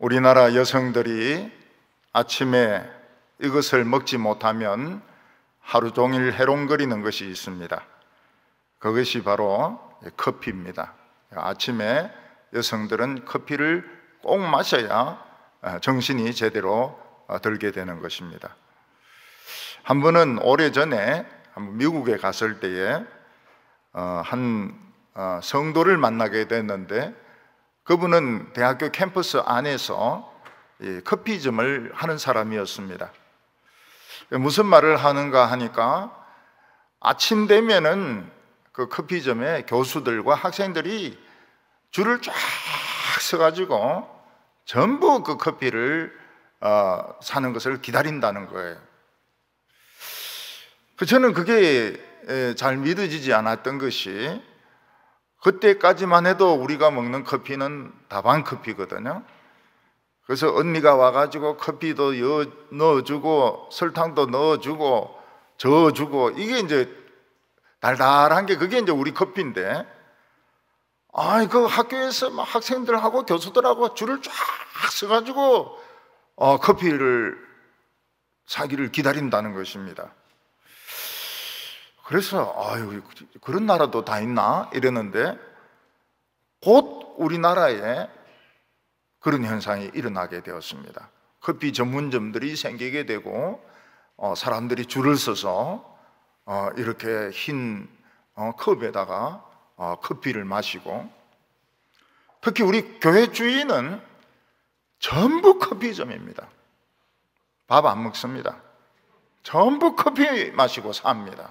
우리나라 여성들이 아침에 이것을 먹지 못하면 하루 종일 해롱거리는 것이 있습니다. 그것이 바로 커피입니다. 아침에 여성들은 커피를 꼭 마셔야 정신이 제대로 들게 되는 것입니다. 한 번은 오래전에 미국에 갔을 때에 한 성도를 만나게 됐는데, 그분은 대학교 캠퍼스 안에서 커피점을 하는 사람이었습니다. 무슨 말을 하는가 하니까, 아침 되면은 그 커피점에 교수들과 학생들이 줄을 쫙 서가지고 전부 그 커피를 사는 것을 기다린다는 거예요. 저는 그게 잘 믿어지지 않았던 것이, 그때까지만 해도 우리가 먹는 커피는 다방 커피거든요. 그래서 언니가 와가지고 커피도 넣어주고 설탕도 넣어주고 저어주고, 이게 이제 달달한 게 그게 이제 우리 커피인데, 그 학교에서 막 학생들하고 교수들하고 줄을 쫙 서가지고 커피를 사기를 기다린다는 것입니다. 그래서 그런 나라도 다 있나 이랬는데, 곧 우리나라에 그런 현상이 일어나게 되었습니다. 커피 전문점들이 생기게 되고, 사람들이 줄을 서서 이렇게 흰 컵에다가 커피를 마시고, 특히 우리 교회 주위는 전부 커피점입니다. 밥 안 먹습니다. 전부 커피 마시고 삽니다.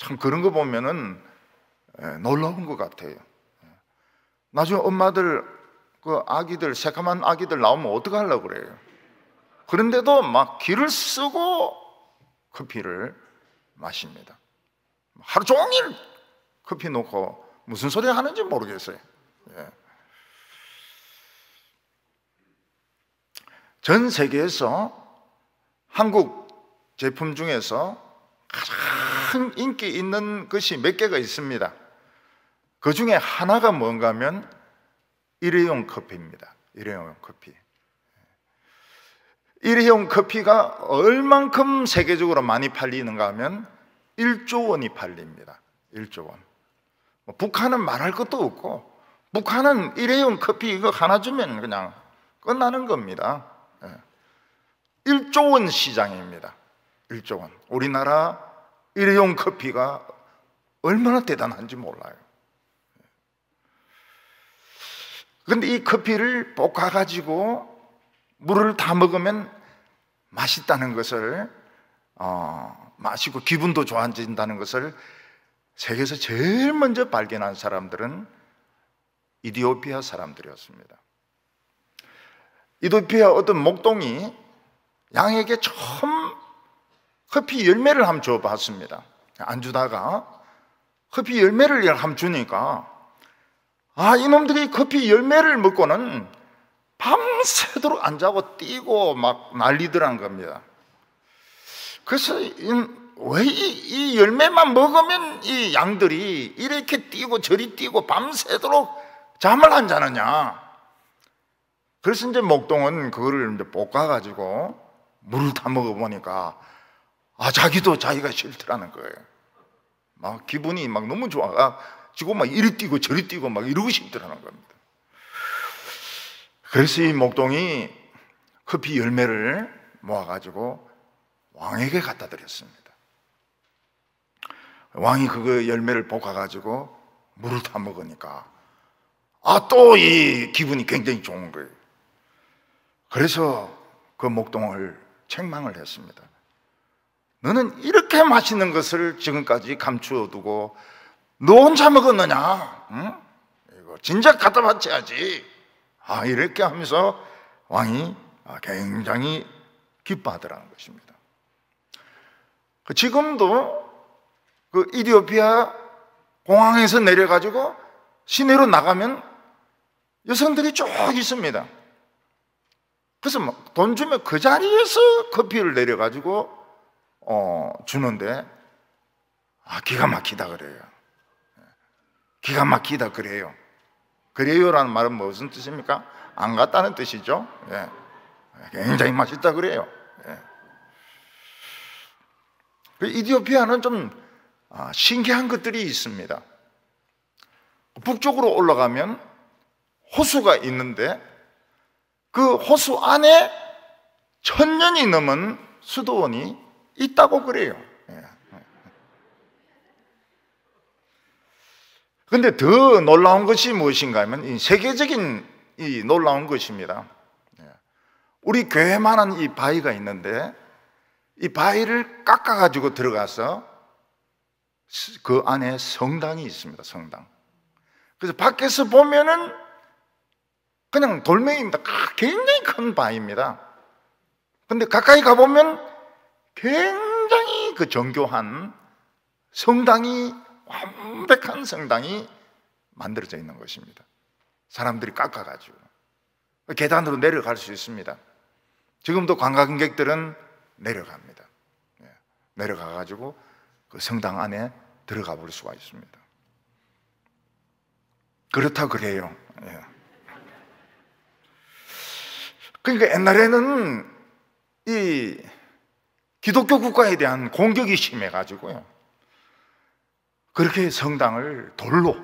참 그런 거 보면은 놀라운 것 같아요. 나중에 엄마들 그 아기들, 새까만 아기들 나오면 어떡하려고 그래요? 그런데도 막 기를 쓰고 커피를 마십니다. 하루 종일 커피 놓고 무슨 소리 하는지 모르겠어요. 전 세계에서 한국 제품 중에서 가장 인기 있는 것이 몇 개가 있습니다. 그 중에 하나가 뭔가 하면 일회용 커피입니다. 일회용 커피. 일회용 커피가 얼만큼 세계적으로 많이 팔리는가 하면 1조 원이 팔립니다. 1조 원. 북한은 말할 것도 없고, 북한은 일회용 커피 이거 하나 주면 그냥 끝나는 겁니다. 1조 원 시장입니다. 1조 원. 우리나라 일회용 커피가 얼마나 대단한지 몰라요. 그런데 이 커피를 볶아가지고 물을 다 먹으면 맛있다는 것을, 마시고 기분도 좋아진다는 것을 세계에서 제일 먼저 발견한 사람들은 이디오피아 사람들이었습니다. 이디오피아 어떤 목동이 양에게 처음 커피 열매를 한번 줘봤습니다. 안 주다가 커피 열매를 한번 주니까, 이놈들이 커피 열매를 먹고는 밤새도록 안 자고 뛰고 막 난리더란 겁니다. 그래서 왜 이 열매만 먹으면 이 양들이 이렇게 뛰고 저리 뛰고 밤새도록 잠을 안 자느냐. 그래서 이제 목동은 그거를 이제 볶아가지고 물을 다 먹어보니까 자기도 자기가 싫더라는 거예요. 막 기분이 막 너무 좋아가지고 막 이리 뛰고 저리 뛰고 막 이러고 싶더라는 겁니다. 그래서 이 목동이 커피 열매를 모아가지고 왕에게 갖다 드렸습니다. 왕이 그거 열매를 볶아가지고 물을 다 먹으니까 또 이 기분이 굉장히 좋은 거예요. 그래서 그 목동을 책망을 했습니다. 너는 이렇게 맛있는 것을 지금까지 감추어두고 너 혼자 먹었느냐? 응? 이거 진작 갖다 바쳐야지. 이렇게 하면서 왕이 굉장히 기뻐하더라는 것입니다. 지금도 그 이디오피아 공항에서 내려가지고 시내로 나가면 여성들이 쭉 있습니다. 그래서 돈 주면 그 자리에서 커피를 내려가지고 주는데 기가 막히다 그래요. 기가 막히다 그래요. 그래요라는 말은 무슨 뜻입니까? 안 갔다는 뜻이죠. 예. 굉장히 맛있다 그래요. 예. 이디오피아는 좀 신기한 것들이 있습니다. 북쪽으로 올라가면 호수가 있는데 그 호수 안에 1000년이 넘은 수도원이 있다고 그래요. 그런데 더 놀라운 것이 무엇인가 하면 이 세계적인 이 놀라운 것입니다. 우리 교회만한 이 바위가 있는데 이 바위를 깎아가지고 들어가서 그 안에 성당이 있습니다. 성당. 그래서 밖에서 보면은 그냥 돌멩이입니다. 굉장히 큰 바위입니다. 근데 가까이 가보면 굉장히 그 정교한 성당이, 완벽한 성당이 만들어져 있는 것입니다. 사람들이 깎아가지고 계단으로 내려갈 수 있습니다. 지금도 관광객들은 내려갑니다. 내려가가지고 그 성당 안에 들어가 볼 수가 있습니다. 그렇다 그래요. 그러니까 옛날에는 이 기독교 국가에 대한 공격이 심해가지고요, 그렇게 성당을 돌로,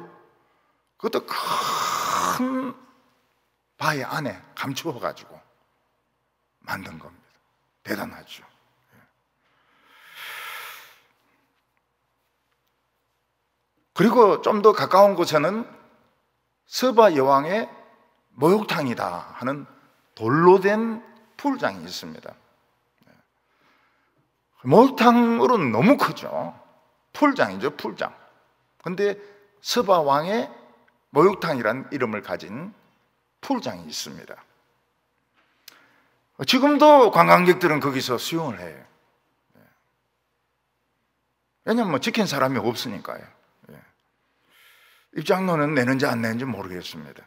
그것도 큰 바위 안에 감추어가지고 만든 겁니다. 대단하죠. 그리고 좀 더 가까운 곳에는 서바 여왕의 목욕탕이다 하는 돌로 된 풀장이 있습니다. 목욕탕으로는 너무 크죠. 풀장이죠, 풀장. 근데 서바 왕의 목욕탕이라는 이름을 가진 풀장이 있습니다. 지금도 관광객들은 거기서 수영을 해요. 왜냐하면 지킨 사람이 없으니까요. 입장료는 내는지 안 내는지 모르겠습니다.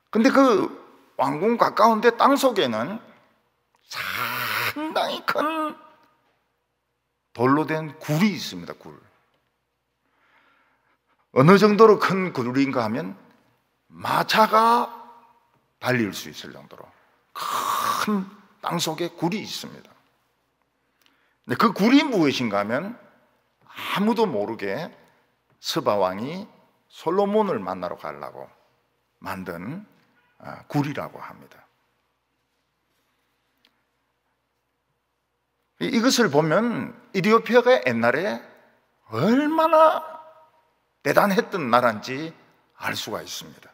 근데 그 왕궁 가까운데 땅속에는 상당히 큰 돌로 된 굴이 있습니다. 굴. 어느 정도로 큰 굴인가 하면 마차가 달릴 수 있을 정도로 큰 땅속에 굴이 있습니다. 근데 그 굴이 무엇인가 하면 아무도 모르게 서바 왕이 솔로몬을 만나러 가려고 만든 굴이라고 합니다. 이것을 보면 이디오피아가 옛날에 얼마나 대단했던 나라인지 알 수가 있습니다.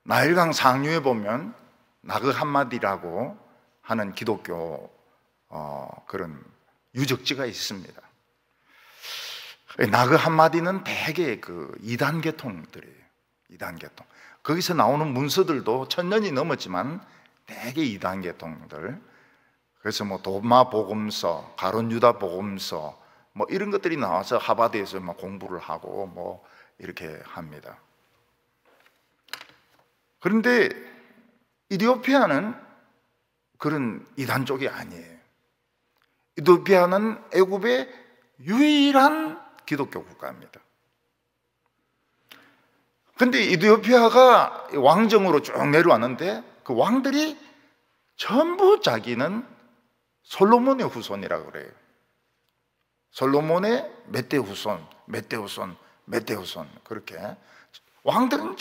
나일강 상류에 보면 나그 함마디라고 하는 기독교 그런 유적지가 있습니다. 나그 함마디는 대개 그 이단 계통들이에요. 이단 계통. 거기서 나오는 문서들도 1000년이 넘었지만 대개 이단 계통들. 그래서 뭐 도마 복음서, 가론 유다 복음서 뭐 이런 것들이 나와서 하바드에서 뭐 공부를 하고 뭐 이렇게 합니다. 그런데 이디오피아는 그런 이단 쪽이 아니에요. 이디오피아는 애굽의 유일한 기독교 국가입니다. 그런데 이디오피아가 왕정으로 쭉 내려왔는데 그 왕들이 전부 자기는 솔로몬의 후손이라고 그래요. 솔로몬의 몇 대 후손, 몇 대 후손, 몇 대 후손, 그렇게 왕들은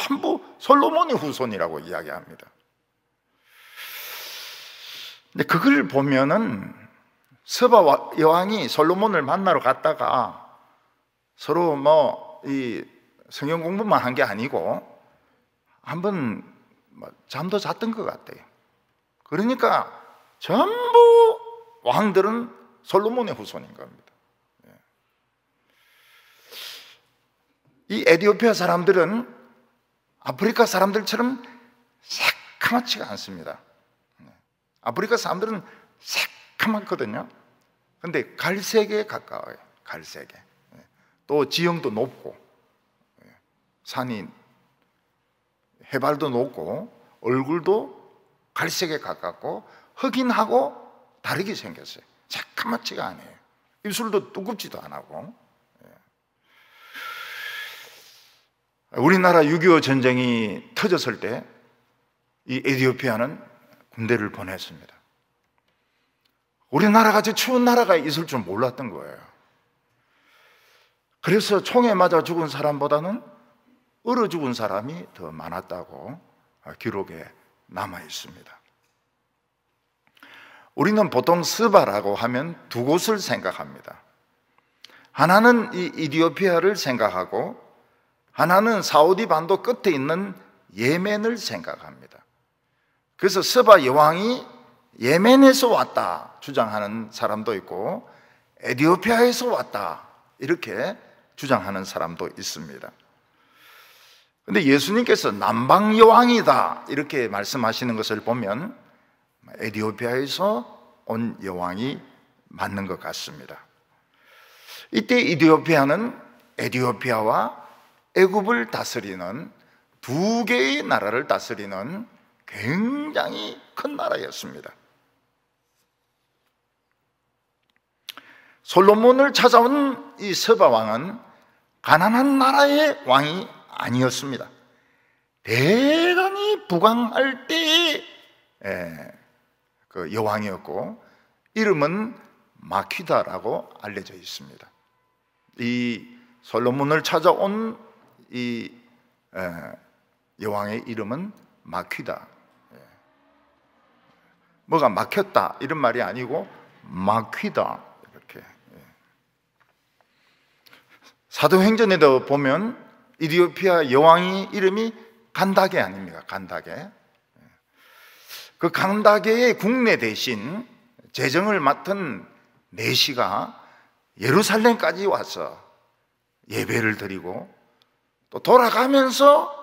전부 솔로몬의 후손이라고 이야기합니다. 근데 그걸 보면은 서바 여왕이 솔로몬을 만나러 갔다가 서로 뭐 이 성경 공부만 한 게 아니고 한번 잠도 잤던 것 같아요. 그러니까 전부 왕들은 솔로몬의 후손인 겁니다. 이 에티오피아 사람들은 아프리카 사람들처럼 새카맣지가 않습니다. 아프리카 사람들은 새카맣거든요. 근데 갈색에 가까워요. 갈색에. 또 지형도 높고 산이 해발도 높고 얼굴도 갈색에 가깝고 흑인하고 다르게 생겼어요. 새까맣지가 않아요. 입술도 두껍지도 안 하고. 우리나라 6.25 전쟁이 터졌을 때 이 에티오피아는 군대를 보냈습니다. 우리나라 같이 추운 나라가 있을 줄 몰랐던 거예요. 그래서 총에 맞아 죽은 사람보다는 얼어 죽은 사람이 더 많았다고 기록에 남아 있습니다. 우리는 보통 스바라고 하면 두 곳을 생각합니다. 하나는 이 이디오피아를 생각하고 하나는 사우디 반도 끝에 있는 예멘을 생각합니다. 그래서 스바 여왕이 예멘에서 왔다 주장하는 사람도 있고 에티오피아에서 왔다 이렇게 주장하는 사람도 있습니다. 그런데 예수님께서 남방 여왕이다 이렇게 말씀하시는 것을 보면 에티오피아에서 온 여왕이 맞는 것 같습니다. 이때 이디오피아는 에티오피아와 애굽을 다스리는 두 개의 나라를 다스리는 굉장히 큰 나라였습니다. 솔로몬을 찾아온 이 서바 왕은 가난한 나라의 왕이 아니었습니다. 대단히 부강할 때의 그 여왕이었고 이름은 마퀴다라고 알려져 있습니다. 이 솔로몬을 찾아온 이 여왕의 이름은 마퀴다. 뭐가 막혔다 이런 말이 아니고 마퀴다 이렇게. 사도행전에도 보면 이디오피아 여왕이 이름이 간다게 아닙니까? 간다게. 그 간다게의 국내 대신 재정을 맡은 내시가 예루살렘까지 와서 예배를 드리고 또 돌아가면서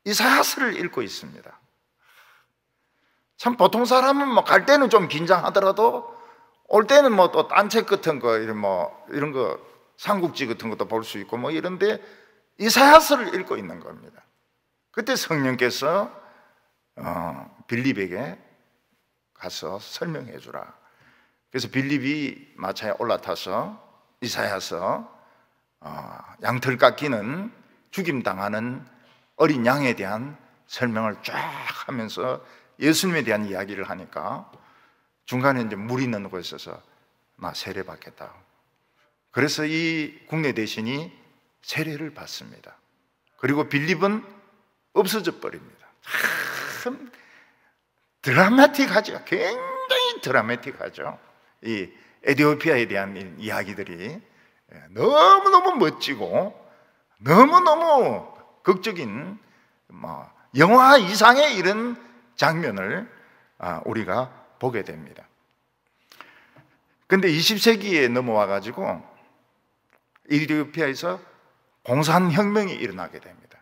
이사야서를 읽고 있습니다. 참 보통 사람은 뭐 갈 때는 좀 긴장하더라도 올 때는 뭐 또 딴 책 같은 거 이런 거 삼국지 같은 것도 볼 수 있고 뭐 이런데 이사야서를 읽고 있는 겁니다. 그때 성령께서 빌립에게 가서 설명해 주라. 그래서 빌립이 마차에 올라타서 이사야서 양털 깎이는 죽임당하는 어린 양에 대한 설명을 쫙 하면서 예수님에 대한 이야기를 하니까 중간에 이제 물 있는 곳에 있어서 나 세례 받겠다. 그래서 이 국내 대신이 세례를 받습니다. 그리고 빌립은 없어져 버립니다. 참 드라마틱하죠. 굉장히 드라마틱하죠. 이 에티오피아에 대한 이야기들이 너무너무 멋지고 너무너무 극적인 영화 이상의 이런 장면을 우리가 보게 됩니다. 그런데 20세기에 넘어와 가지고 이디오피아에서 공산혁명이 일어나게 됩니다.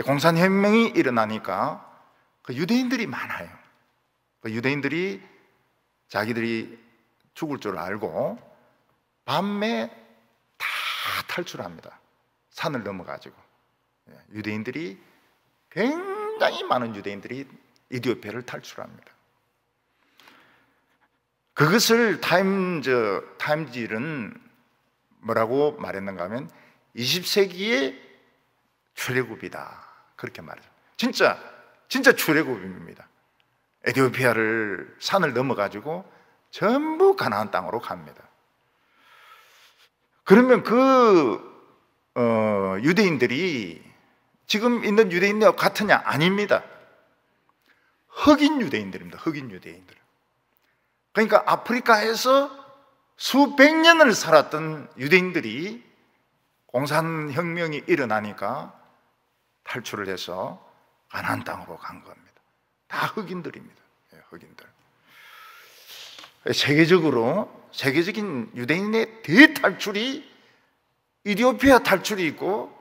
공산혁명이 일어나니까 그 유대인들이 많아요. 그 유대인들이 자기들이 죽을 줄 알고 밤에 다 탈출합니다. 산을 넘어가지고. 유대인들이 굉장히 많은 유대인들이 이디오피아를 탈출합니다. 그것을 타임지는 뭐라고 말했는가 하면 20세기의 출애굽이다 그렇게 말해요. 진짜 출애굽입니다. 에티오피아를 산을 넘어가지고 전부 가나안 땅으로 갑니다. 그러면 유대인들이 지금 있는 유대인들과 같으냐? 아닙니다. 흑인 유대인들입니다. 흑인 유대인들. 그러니까 아프리카에서 수백 년을 살았던 유대인들이 공산혁명이 일어나니까 탈출을 해서 가나안 땅으로 간 겁니다. 다 흑인들입니다. 흑인들. 세계적인 유대인의 대탈출이 이디오피아 탈출이 있고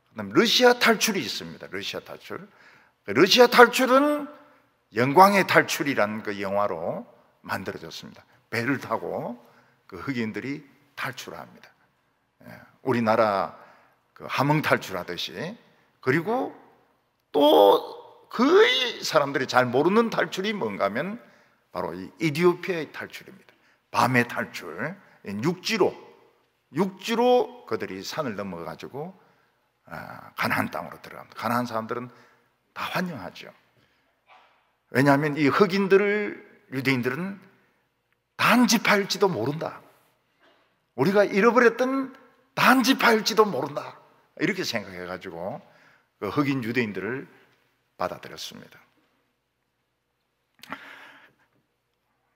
그다음에 러시아 탈출이 있습니다. 러시아 탈출은 영광의 탈출이라는 그 영화로 만들어졌습니다. 배를 타고 그 흑인들이 탈출합니다. 우리나라 그 함흥 탈출하듯이. 그리고 또 거의 사람들이 잘 모르는 탈출이 뭔가 하면 바로 이 이디오피아의 탈출입니다. 밤의 탈출, 육지로 그들이 산을 넘어가지고 가나안 땅으로 들어갑니다. 가나안 사람들은 다 환영하죠. 왜냐하면 이 흑인들을 유대인들은 단지파일지도 모른다. 우리가 잃어버렸던 단지파일지도 모른다. 이렇게 생각해가지고 그 흑인 유대인들을 받아들였습니다.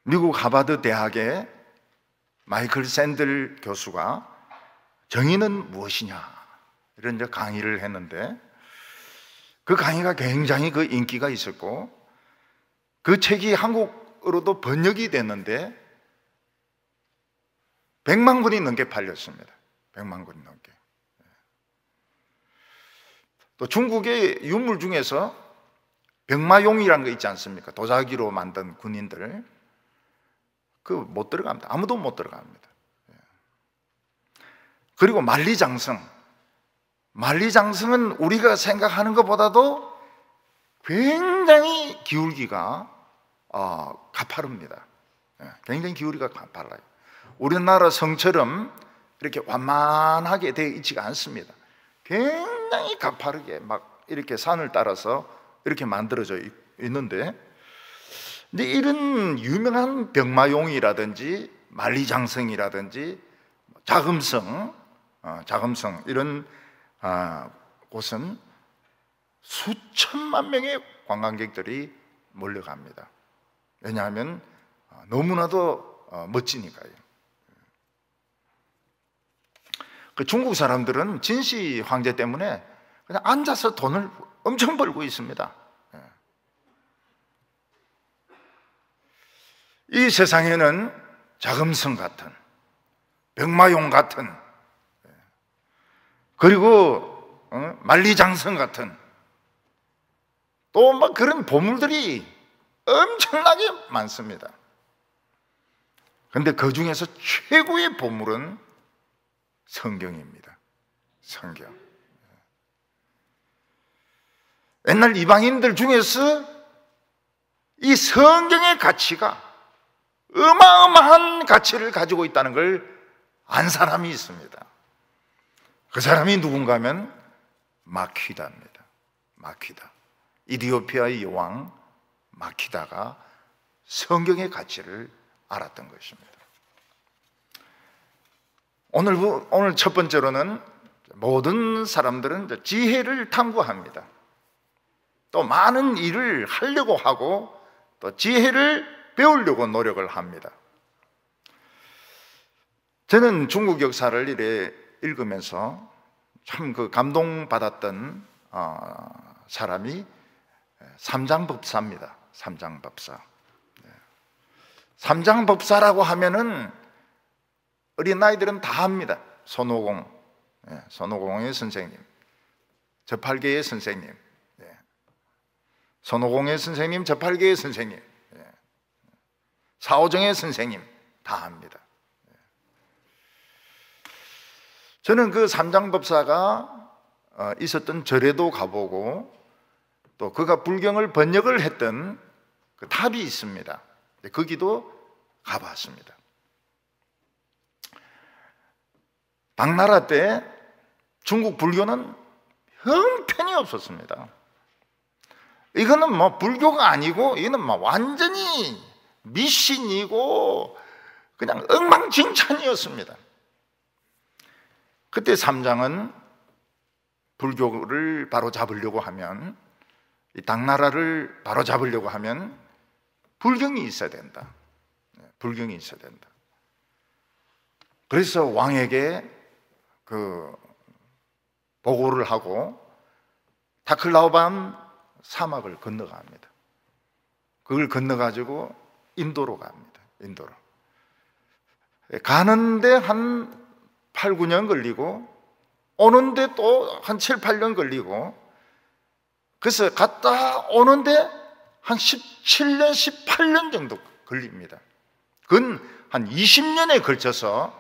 미국 하버드 대학의 마이클 샌들 교수가 정의는 무엇이냐 이런 이제 강의를 했는데, 그 강의가 굉장히 그 인기가 있었고 그 책이 한국어로도 번역이 됐는데 100만 권이 넘게 팔렸습니다. 100만 권이 넘게. 또 중국의 유물 중에서 병마용이라는 거 있지 않습니까? 도자기로 만든 군인들, 그 못 들어갑니다. 아무도 못 들어갑니다. 그리고 만리장성은 우리가 생각하는 것보다도 굉장히 기울기가 가파릅니다. 굉장히 기울기가 가팔라요. 우리나라 성처럼 이렇게 완만하게 되어 있지가 않습니다. 굉장히 가파르게 막 이렇게 산을 따라서 이렇게 만들어져 있는데, 근데 이런 유명한 병마용이라든지 만리장성이라든지 자금성 이런 곳은 수천만 명의 관광객들이 몰려갑니다. 왜냐하면 너무나도 멋지니까요. 그 중국 사람들은 진시 황제 때문에 그냥 앉아서 돈을 엄청 벌고 있습니다. 이 세상에는 자금성 같은, 병마용 같은, 그리고 만리장성 같은 또 막 그런 보물들이 엄청나게 많습니다. 그런데 그 중에서 최고의 보물은 성경입니다. 성경. 옛날 이방인들 중에서 이 성경의 가치가 어마어마한 가치를 가지고 있다는 걸 안 사람이 있습니다. 그 사람이 누군가 하면 마퀴다입니다. 마퀴다. 이디오피아의 여왕 마퀴다가 성경의 가치를 알았던 것입니다. 오늘 첫 번째로는 모든 사람들은 지혜를 탐구합니다. 또 많은 일을 하려고 하고 또 지혜를 배우려고 노력을 합니다. 저는 중국 역사를 이래 읽으면서 참 그 감동받았던 사람이 삼장법사입니다. 삼장법사. 삼장법사라고 하면은 어린아이들은 다 압니다. 손오공의 선생님, 저팔계의 선생님, 손오공의 선생님, 저팔계의 선생님, 사오정의 선생님 다 압니다. 저는 그 삼장법사가 있었던 절에도 가보고 또 그가 불경을 번역을 했던 그 탑이 있습니다. 거기도 가봤습니다. 당나라 때 중국 불교는 형편이 없었습니다. 이거는 뭐 불교가 아니고 이거는 뭐 완전히 미신이고 그냥 엉망진창이었습니다. 그때 삼장은 불교를 바로 잡으려고 하면, 이 당나라를 바로 잡으려고 하면 불경이 있어야 된다. 불경이 있어야 된다. 그래서 왕에게 그 보고를 하고 타클라오반 사막을 건너갑니다. 그걸 건너가지고 인도로 갑니다. 인도로. 가는데 한 8, 9년 걸리고 오는데 또 한 7, 8년 걸리고, 그래서 갔다 오는데 한 17년, 18년 정도 걸립니다. 그건 한 20년에 걸쳐서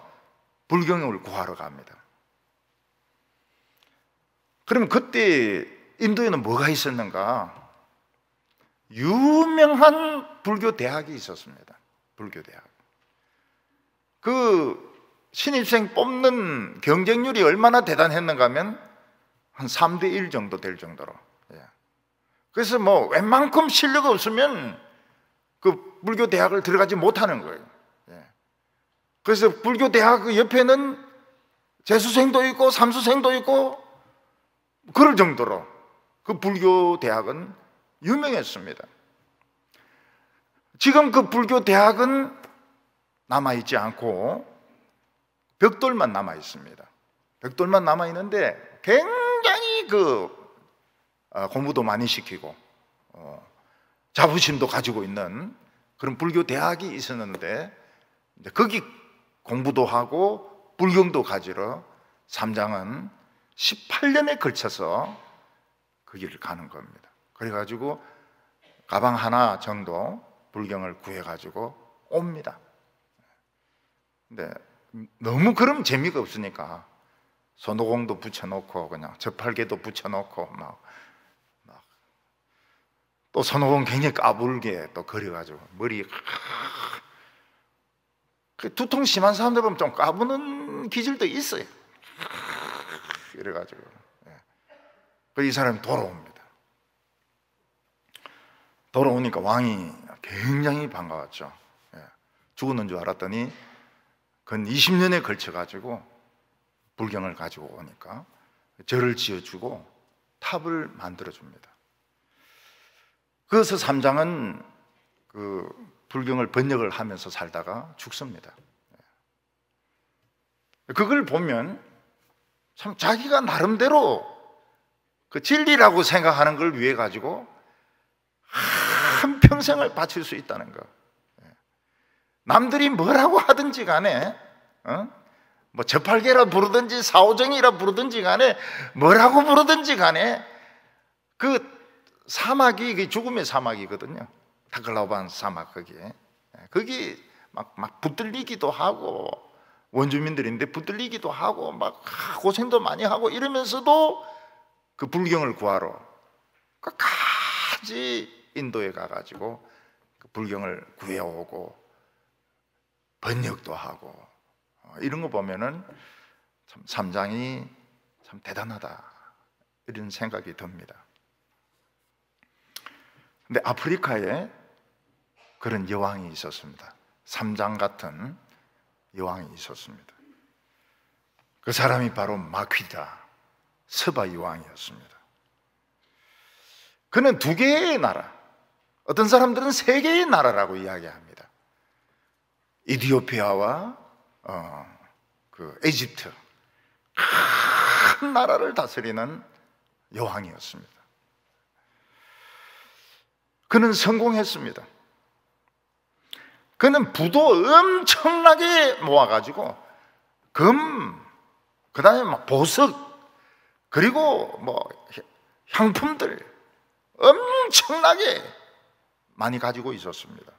불경을 구하러 갑니다. 그러면 그때 인도에는 뭐가 있었는가? 유명한 불교 대학이 있었습니다. 불교 대학. 그 신입생 뽑는 경쟁률이 얼마나 대단했는가 하면 한 3대 1 정도 될 정도로. 그래서 뭐 웬만큼 실력 없으면 그 불교 대학을 들어가지 못하는 거예요. 그래서 불교 대학 옆에는 재수생도 있고 삼수생도 있고 그럴 정도로 그 불교 대학은 유명했습니다. 지금 그 불교 대학은 남아있지 않고 벽돌만 남아있습니다. 벽돌만 남아있는데 굉장히 공부도 많이 시키고 자부심도 가지고 있는 그런 불교 대학이 있었는데, 거기 공부도 하고 불경도 가지러 삼장은 18년에 걸쳐서 그 길을 가는 겁니다. 그래가지고 가방 하나 정도 불경을 구해가지고 옵니다. 근데 너무 그럼 재미가 없으니까 손오공도 붙여놓고 그냥 저팔계도 붙여놓고 또 손오공 굉장히 까불게 또 그려가지고 머리 두통 심한 사람들 보면 좀 까부는 기질도 있어요. 이래가지고 이 사람이 돌아옵니다. 돌아오니까 왕이 굉장히 반가웠죠. 죽었는 줄 알았더니 근 20년에 걸쳐가지고 불경을 가지고 오니까 절을 지어주고 탑을 만들어줍니다. 그래서 삼장은 그 불경을 번역을 하면서 살다가 죽습니다. 그걸 보면 참 자기가 나름대로 그 진리라고 생각하는 걸 위해 가지고 한평생을 바칠 수 있다는 거. 남들이 뭐라고 하든지 간에 뭐 저팔계라 부르든지 사오정이라 부르든지 간에 뭐라고 부르든지 간에 그 사막이 죽음의 사막이거든요. 타클라오반 사막 거기 막 붙들리기도 하고 원주민들인데 붙들리기도 하고 막 고생도 많이 하고 이러면서도 그 불경을 구하러 끝까지 인도에 가가지고 그 불경을 구해오고 번역도 하고 이런 거 보면은 참 삼장이 참 대단하다 이런 생각이 듭니다. 근데 아프리카에 그런 여왕이 있었습니다. 삼장 같은 여왕이 있었습니다. 그 사람이 바로 마퀴다 스바 여왕이었습니다. 그는 2개의 나라, 어떤 사람들은 3개의 나라라고 이야기합니다. 이디오피아와 그 이집트, 큰 나라를 다스리는 여왕이었습니다. 그는 성공했습니다. 그는 부도 엄청나게 모아가지고 금, 그 다음에 막 보석, 그리고 뭐 향품들 엄청나게 많이 가지고 있었습니다.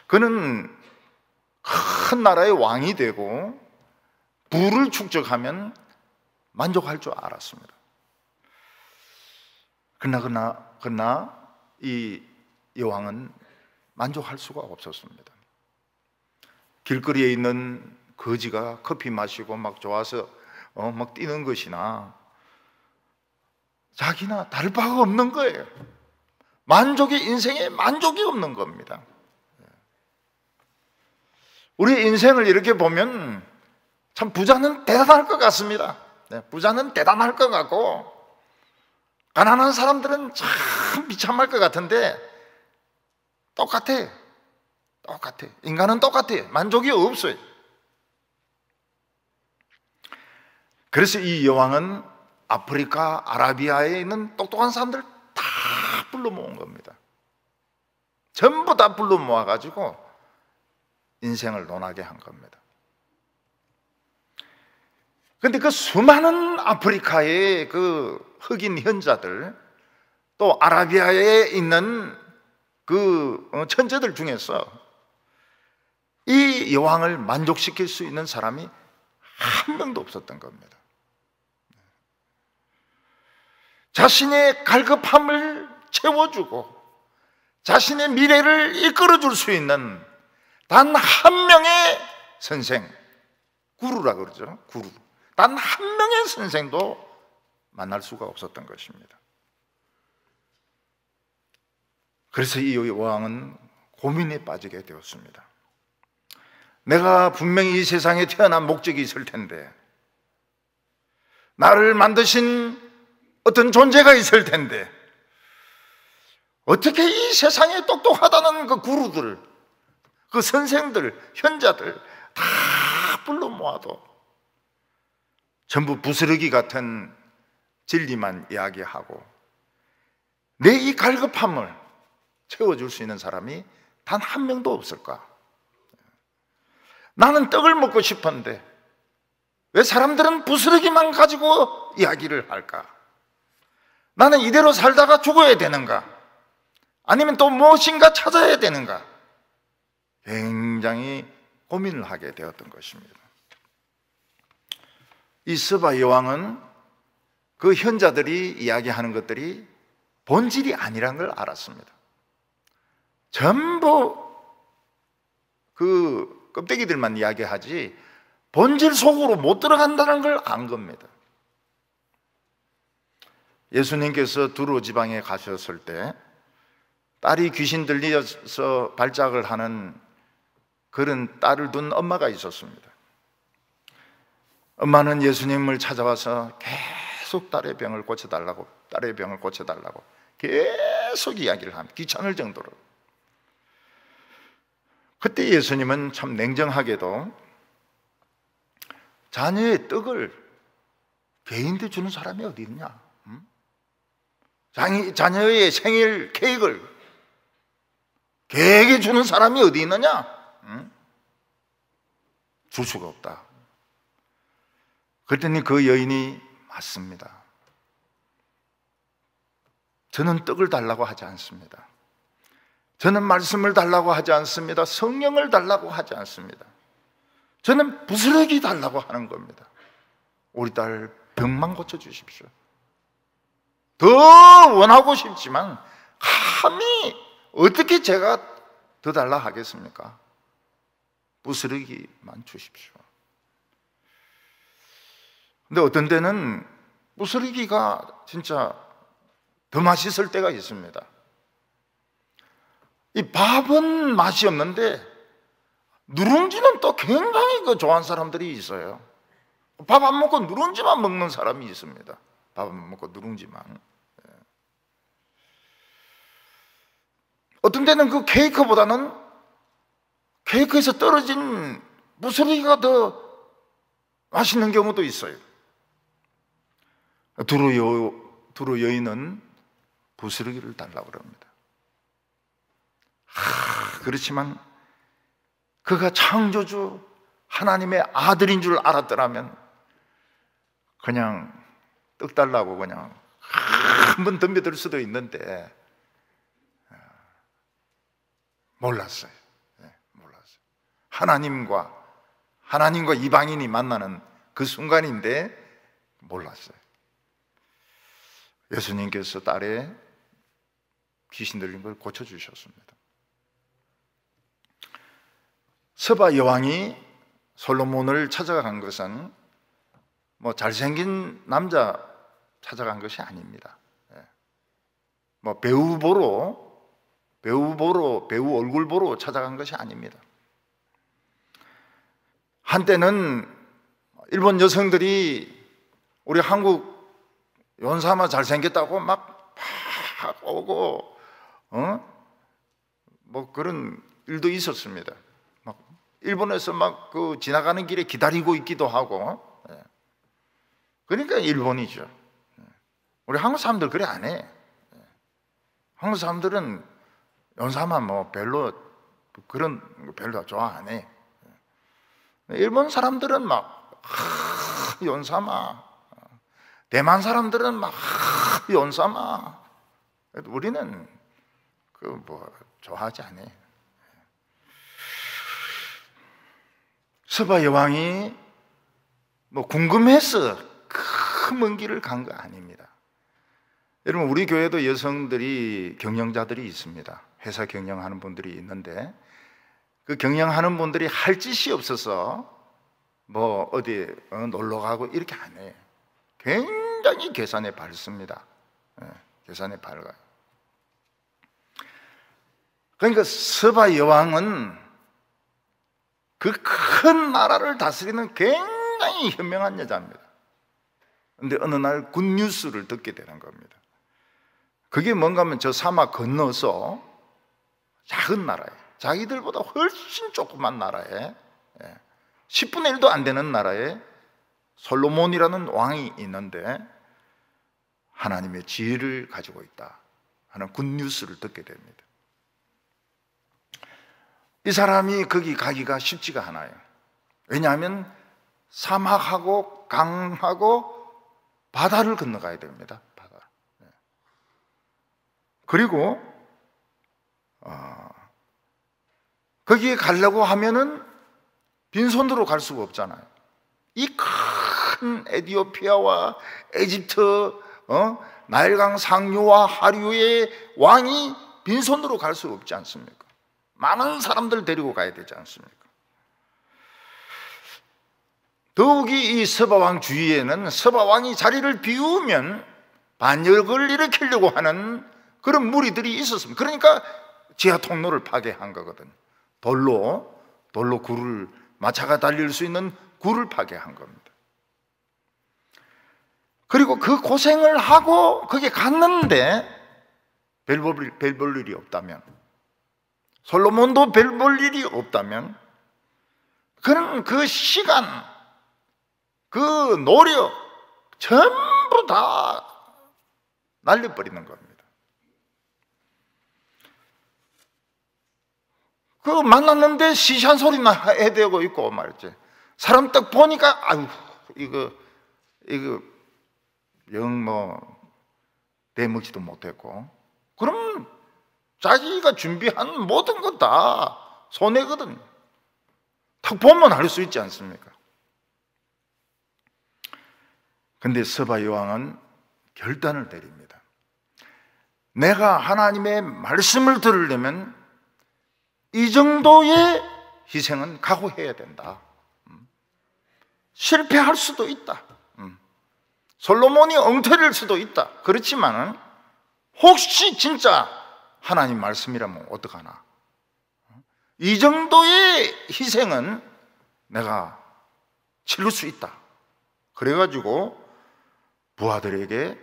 그는 큰 나라의 왕이 되고 부를 축적하면 만족할 줄 알았습니다. 그러나 이 여왕은 만족할 수가 없었습니다. 길거리에 있는 거지가 커피 마시고 막 좋아서 막 뛰는 것이나 자기나 다를 바가 없는 거예요. 인생에 만족이 없는 겁니다. 우리 인생을 이렇게 보면 참 부자는 대단할 것 같습니다. 부자는 대단할 것 같고 가난한 사람들은 참 비참할 것 같은데 똑같아. 인간은 똑같아. 만족이 없어요. 그래서 이 여왕은 아프리카, 아라비아에 있는 똑똑한 사람들 다 불러 모은 겁니다. 전부 다 불러 모아가지고 인생을 논하게 한 겁니다. 그런데 그 수많은 아프리카의 그 흑인 현자들, 또 아라비아에 있는 그 천재들 중에서 이 여왕을 만족시킬 수 있는 사람이 한 명도 없었던 겁니다. 자신의 갈급함을 채워주고 자신의 미래를 이끌어줄 수 있는 단 한 명의 선생, 구루라 그러죠. 구루. 단 한 명의 선생도 만날 수가 없었던 것입니다. 그래서 이 왕은 고민에 빠지게 되었습니다. 내가 분명히 이 세상에 태어난 목적이 있을 텐데, 나를 만드신 어떤 존재가 있을 텐데, 어떻게 이 세상에 똑똑하다는 그 구루들, 그 선생들, 현자들 다 불러 모아도 전부 부스러기 같은 진리만 이야기하고 내 이 갈급함을 채워줄 수 있는 사람이 단 한 명도 없을까? 나는 떡을 먹고 싶은데 왜 사람들은 부스러기만 가지고 이야기를 할까? 나는 이대로 살다가 죽어야 되는가? 아니면 또 무엇인가 찾아야 되는가? 굉장히 고민을 하게 되었던 것입니다. 이 스바 여왕은 그 현자들이 이야기하는 것들이 본질이 아니라는 걸 알았습니다. 전부 그 껍데기들만 이야기하지 본질 속으로 못 들어간다는 걸 안 겁니다. 예수님께서 두로 지방에 가셨을 때 딸이 귀신 들려서 발작을 하는 그런 딸을 둔 엄마가 있었습니다. 엄마는 예수님을 찾아와서 계속 딸의 병을 고쳐달라고 계속 이야기를 합니다. 귀찮을 정도로. 그때 예수님은 참 냉정하게도 자녀의 떡을 개인한테 주는 사람이 어디 있냐? 자녀의 생일 케이크를 개에게 주는 사람이 어디 있느냐? 줄 수가 없다. 그랬더니 그 여인이 맞습니다. 저는 떡을 달라고 하지 않습니다. 저는 말씀을 달라고 하지 않습니다. 성령을 달라고 하지 않습니다. 저는 부스러기 달라고 하는 겁니다. 우리 딸 병만 고쳐주십시오. 더 원하고 싶지만 감히 어떻게 제가 더 달라 하겠습니까? 부스러기만 주십시오. 근데 어떤 때는 부스러기가 진짜 더 맛있을 때가 있습니다. 이 밥은 맛이 없는데 누룽지는 또 굉장히 그 좋아하는 사람들이 있어요. 밥 안 먹고 누룽지만 먹는 사람이 있습니다. 밥 안 먹고 누룽지만. 어떤 때는 그 케이크보다는 케이크에서 떨어진 부스러기가 더 맛있는 경우도 있어요. 두로 여인은 부스러기를 달라고 그럽니다. 그렇지만 그가 창조주 하나님의 아들인 줄 알았더라면 그냥 떡 달라고 그냥 한번 덤벼들 수도 있는데 몰랐어요. 하나님과 이방인이 만나는 그 순간인데 몰랐어요. 예수님께서 딸의 귀신 들린 걸 고쳐주셨습니다. 스바 여왕이 솔로몬을 찾아간 것은 뭐 잘생긴 남자 찾아간 것이 아닙니다. 뭐 배우 얼굴 보러 찾아간 것이 아닙니다. 한때는 일본 여성들이 우리 한국 연사마 잘생겼다고 막 오고 뭐 그런 일도 있었습니다. 막 일본에서 막 그 지나가는 길에 기다리고 있기도 하고. 그러니까 일본이죠. 우리 한국 사람들 그래 안 해. 한국 사람들은 연사마 뭐 별로 그런 거 별로 좋아 안 해. 일본 사람들은 막 연사마, 대만 사람들은 막 연사마. 우리는 그 뭐 좋아하지 않아. 스바 여왕이 뭐 궁금해서 그 먼 길을 간 거 아닙니다. 여러분, 우리 교회도 여성들이 경영자들이 있습니다. 회사 경영하는 분들이 있는데 그 경영하는 분들이 할 짓이 없어서 뭐 어디 놀러 가고 이렇게 안 해요. 굉장히 계산에 밝습니다. 계산에 밝아요. 그러니까 서바 여왕은 그 큰 나라를 다스리는 굉장히 현명한 여자입니다. 그런데 어느 날 굿뉴스를 듣게 되는 겁니다. 그게 뭔가 하면 저 사막 건너서 작은 나라에, 자기들보다 훨씬 조그만 나라에, 10분의 1도 안 되는 나라에 솔로몬이라는 왕이 있는데 하나님의 지혜를 가지고 있다 하는 굿뉴스를 듣게 됩니다. 이 사람이 거기 가기가 쉽지가 않아요. 왜냐하면 사막하고 강하고 바다를 건너가야 됩니다. 바다. 그리고 거기에 가려고 하면은 빈손으로 갈 수가 없잖아요. 이 큰 에티오피아와 에집트, 나일강 상류와 하류의 왕이 빈손으로 갈 수 없지 않습니까? 많은 사람들 데리고 가야 되지 않습니까? 더욱이 이 서바왕 주위에는 서바왕이 자리를 비우면 반역을 일으키려고 하는 그런 무리들이 있었습니다. 그러니까 지하 통로를 파괴한 거거든요. 돌로 굴을, 마차가 달릴 수 있는 굴을 파괴한 겁니다. 그리고 그 고생을 하고 거기에 갔는데 별 볼 일이 없다면, 솔로몬도 별 볼 일이 없다면, 그는 그 시간, 그 노력 전부 다 날려버리는 겁니다. 그 만났는데 시시한 소리나 해대고 있고 말이지. 사람 딱 보니까 아유 이거 영 대먹지도 못했고, 그럼 자기가 준비한 모든 것 다 손해거든. 탁 보면 알 수 있지 않습니까? 근데 서바 여왕은 결단을 내립니다. 내가 하나님의 말씀을 들으려면 이 정도의 희생은 각오해야 된다. 실패할 수도 있다. 솔로몬이 엉터리일 수도 있다. 그렇지만은 혹시 진짜 하나님 말씀이라면 어떡하나? 이 정도의 희생은 내가 치를 수 있다. 그래가지고 부하들에게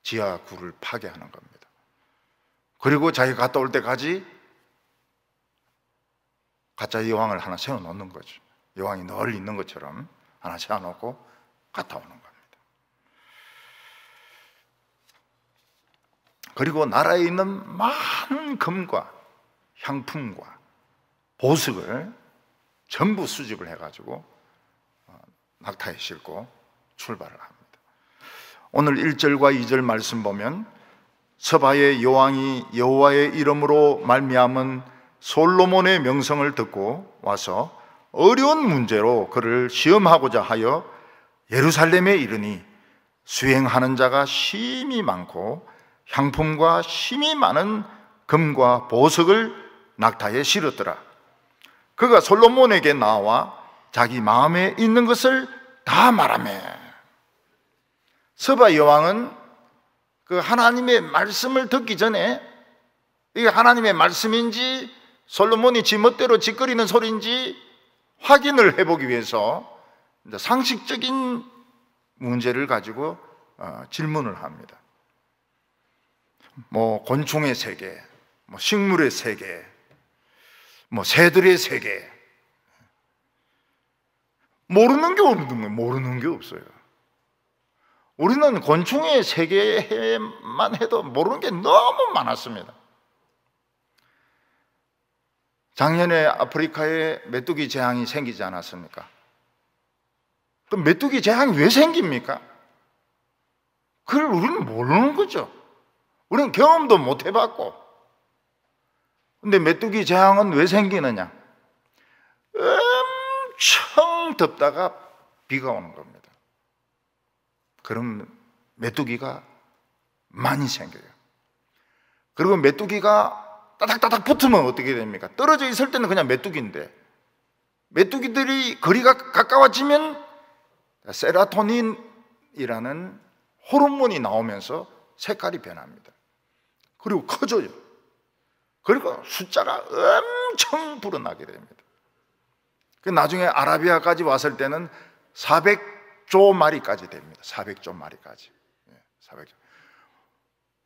지하 굴을 파괴하는 겁니다. 그리고 자기가 갔다 올 때까지 가짜 여왕을 하나 세워놓는 거죠. 여왕이 늘 있는 것처럼 하나 세워놓고 갔다 오는 겁니다. 그리고 나라에 있는 많은 금과 향품과 보석을 전부 수집을 해가지고 낙타에 싣고 출발을 합니다. 오늘 1절과 2절 말씀 보면 서바의 여왕이 여호와의 이름으로 말미암은 솔로몬의 명성을 듣고 와서 어려운 문제로 그를 시험하고자 하여 예루살렘에 이르니 수행하는 자가 심히 많고 향품과 심히 많은 금과 보석을 낙타에 실었더라. 그가 솔로몬에게 나와 자기 마음에 있는 것을 다 말하매. 서바 여왕은 그 하나님의 말씀을 듣기 전에 이게 하나님의 말씀인지 솔로몬이 지멋대로 짓거리는 소리인지 확인을 해보기 위해서 상식적인 문제를 가지고 질문을 합니다. 뭐 곤충의 세계, 뭐 식물의 세계, 뭐 새들의 세계, 모르는 게 없는 거예요. 모르는 게 없어요. 우리는 곤충의 세계만 해도 모르는 게 너무 많았습니다. 작년에 아프리카에 메뚜기 재앙이 생기지 않았습니까? 그럼 메뚜기 재앙이 왜 생깁니까? 그걸 우리는 모르는 거죠. 우리는 경험도 못 해봤고. 근데 메뚜기 재앙은 왜 생기느냐? 엄청 덥다가 비가 오는 겁니다. 그럼 메뚜기가 많이 생겨요. 그리고 메뚜기가 따닥따닥 붙으면 어떻게 됩니까? 떨어져 있을 때는 그냥 메뚜기인데, 메뚜기들이 거리가 가까워지면 세라토닌이라는 호르몬이 나오면서 색깔이 변합니다. 그리고 커져요. 그리고 숫자가 엄청 불어나게 됩니다. 나중에 아라비아까지 왔을 때는 400조 마리까지 됩니다. 400조 마리까지. 400조.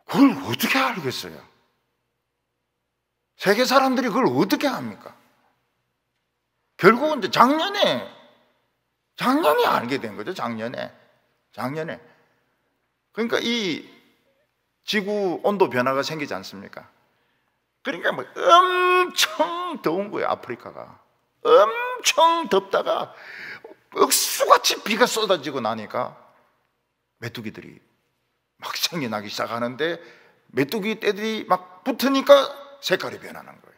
그걸 어떻게 알겠어요? 세계 사람들이 그걸 어떻게 합니까? 결국은 이제 작년에 알게 된 거죠. 작년에. 그러니까 이 지구 온도 변화가 생기지 않습니까? 그러니까 뭐 엄청 더운 거예요. 아프리카가 엄청 덥다가 억수같이 비가 쏟아지고 나니까 메뚜기들이 막 생겨나기 시작하는데, 메뚜기 떼들이 막 붙으니까 색깔이 변하는 거예요.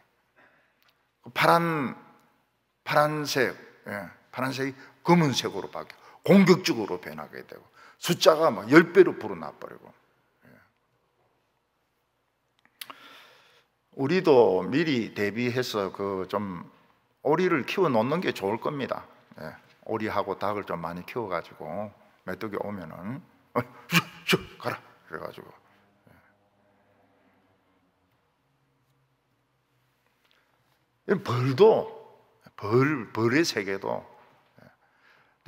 파란색이 검은색으로 바뀌어 공격적으로 변하게 되고, 숫자가 막 10배로 불어나 버리고. 우리도 미리 대비해서 좀 오리를 키워 놓는 게 좋을 겁니다. 오리하고 닭을 좀 많이 키워가지고 메뚜기 오면은 가라 그래가지고. 벌의 세계도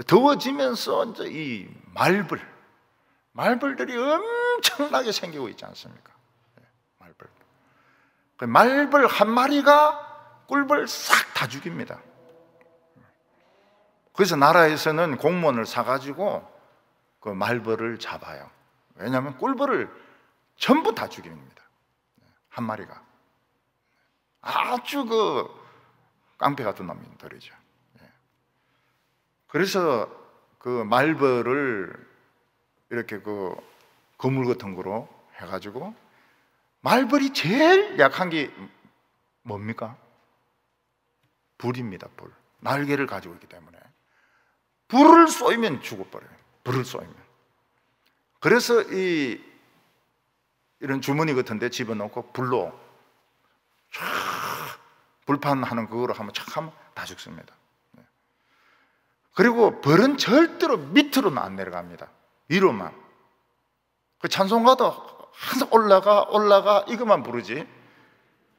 더워지면서 이제 이 말벌들이 엄청나게 생기고 있지 않습니까? 말벌 한 마리가 꿀벌 싹 다 죽입니다. 그래서 나라에서는 공무원을 사가지고 그 말벌을 잡아요. 왜냐하면 꿀벌을 전부 다 죽입니다. 한 마리가. 아주 깡패 같은 놈들이죠. 그래서 말벌을 이렇게 거물 같은 거로 해가지고, 말벌이 제일 약한 게 뭡니까? 불입니다. 불. 날개를 가지고 있기 때문에 불을 쏘이면 죽어버려요. 불을 쏘이면. 그래서 이런 주머니 같은 데 집어넣고 불로 불판 하는 그거로 하면 다 죽습니다. 그리고 벌은 절대로 밑으로는 안 내려갑니다. 위로만. 찬송가도 항상 올라가 이것만 부르지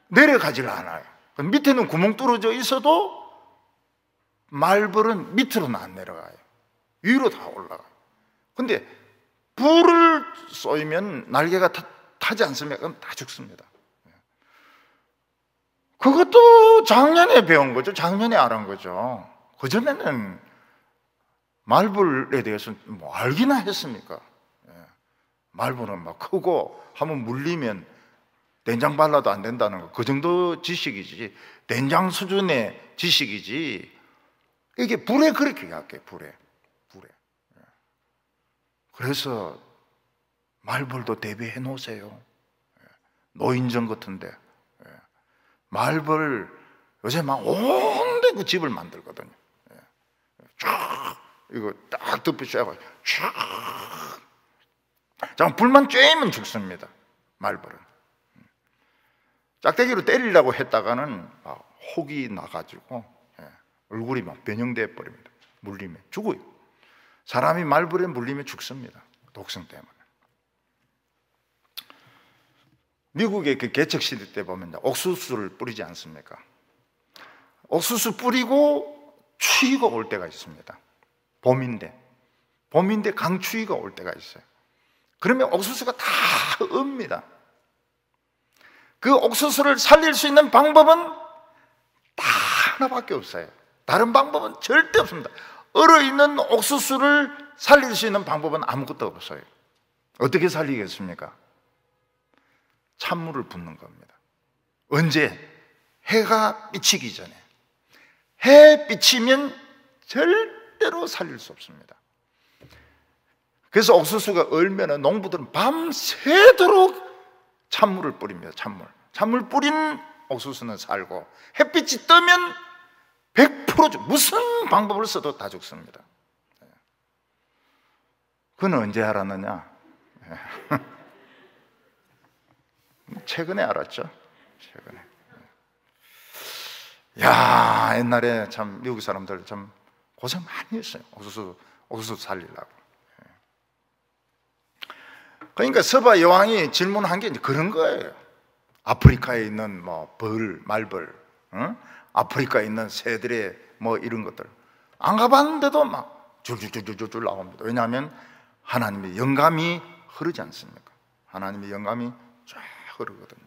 내려가질 않아요. 밑에는 구멍 뚫어져 있어도 말벌은 밑으로는 안 내려가요. 위로 다 올라가요. 근데 불을 쏘이면 날개가 타지 않습니까? 그럼 다 죽습니다. 그것도 작년에 배운 거죠. 작년에 알은 거죠. 그전에는 말벌에 대해서 뭐 알기나 했습니까? 말벌은 막 크고 한번 물리면 된장 발라도 안 된다는 거, 그 정도 지식이지, 된장 수준의 지식이지, 이게 불에 그렇게 약해. 불에. 그래서 말벌도 대비해 놓으세요. 노인정 같은데 말벌 요새 막 온데 그 집을 만들거든요. 쫙 이거 딱 덮으셔야 쫙 불만 쬐면 죽습니다. 말벌은 짝대기로 때리려고 했다가는 혹이 나가지고 얼굴이 막 변형돼 버립니다. 물리면 죽어요. 사람이 말벌에 물리면 죽습니다. 독성 때문에. 미국의 그 개척 시대 때 보면 옥수수를 뿌리지 않습니까? 옥수수 뿌리고 추위가 올 때가 있습니다. 봄인데 강추위가 올 때가 있어요. 그러면 옥수수가 다 읍니다. 그 옥수수를 살릴 수 있는 방법은 다 하나밖에 없어요. 다른 방법은 절대 없습니다. 얼어있는 옥수수를 살릴 수 있는 방법은 아무것도 없어요. 어떻게 살리겠습니까? 찬물을 붓는 겁니다. 언제? 해가 비치기 전에. 해 비치면 절대로 살릴 수 없습니다. 그래서 옥수수가 얼면 농부들은 밤새도록 찬물을 뿌립니다. 찬물 뿌린 옥수수는 살고, 햇빛이 뜨면 100% 무슨 방법을 써도 다 죽습니다. 그건 언제 하라느냐? 최근에 알았죠. 최근에. 야, 옛날에 참 미국 사람들 참 고생 많이 했어요. 옥수수 살리려고. 그러니까 서바 여왕이 질문한 게 이제 그런 거예요. 아프리카에 있는 뭐 말벌, 아프리카에 있는 새들의 뭐 이런 것들 안 가봤는데도 막 줄줄줄줄줄 나옵니다. 왜냐하면 하나님의 영감이 흐르지 않습니까? 하나님의 영감이 쫙 흐르거든요.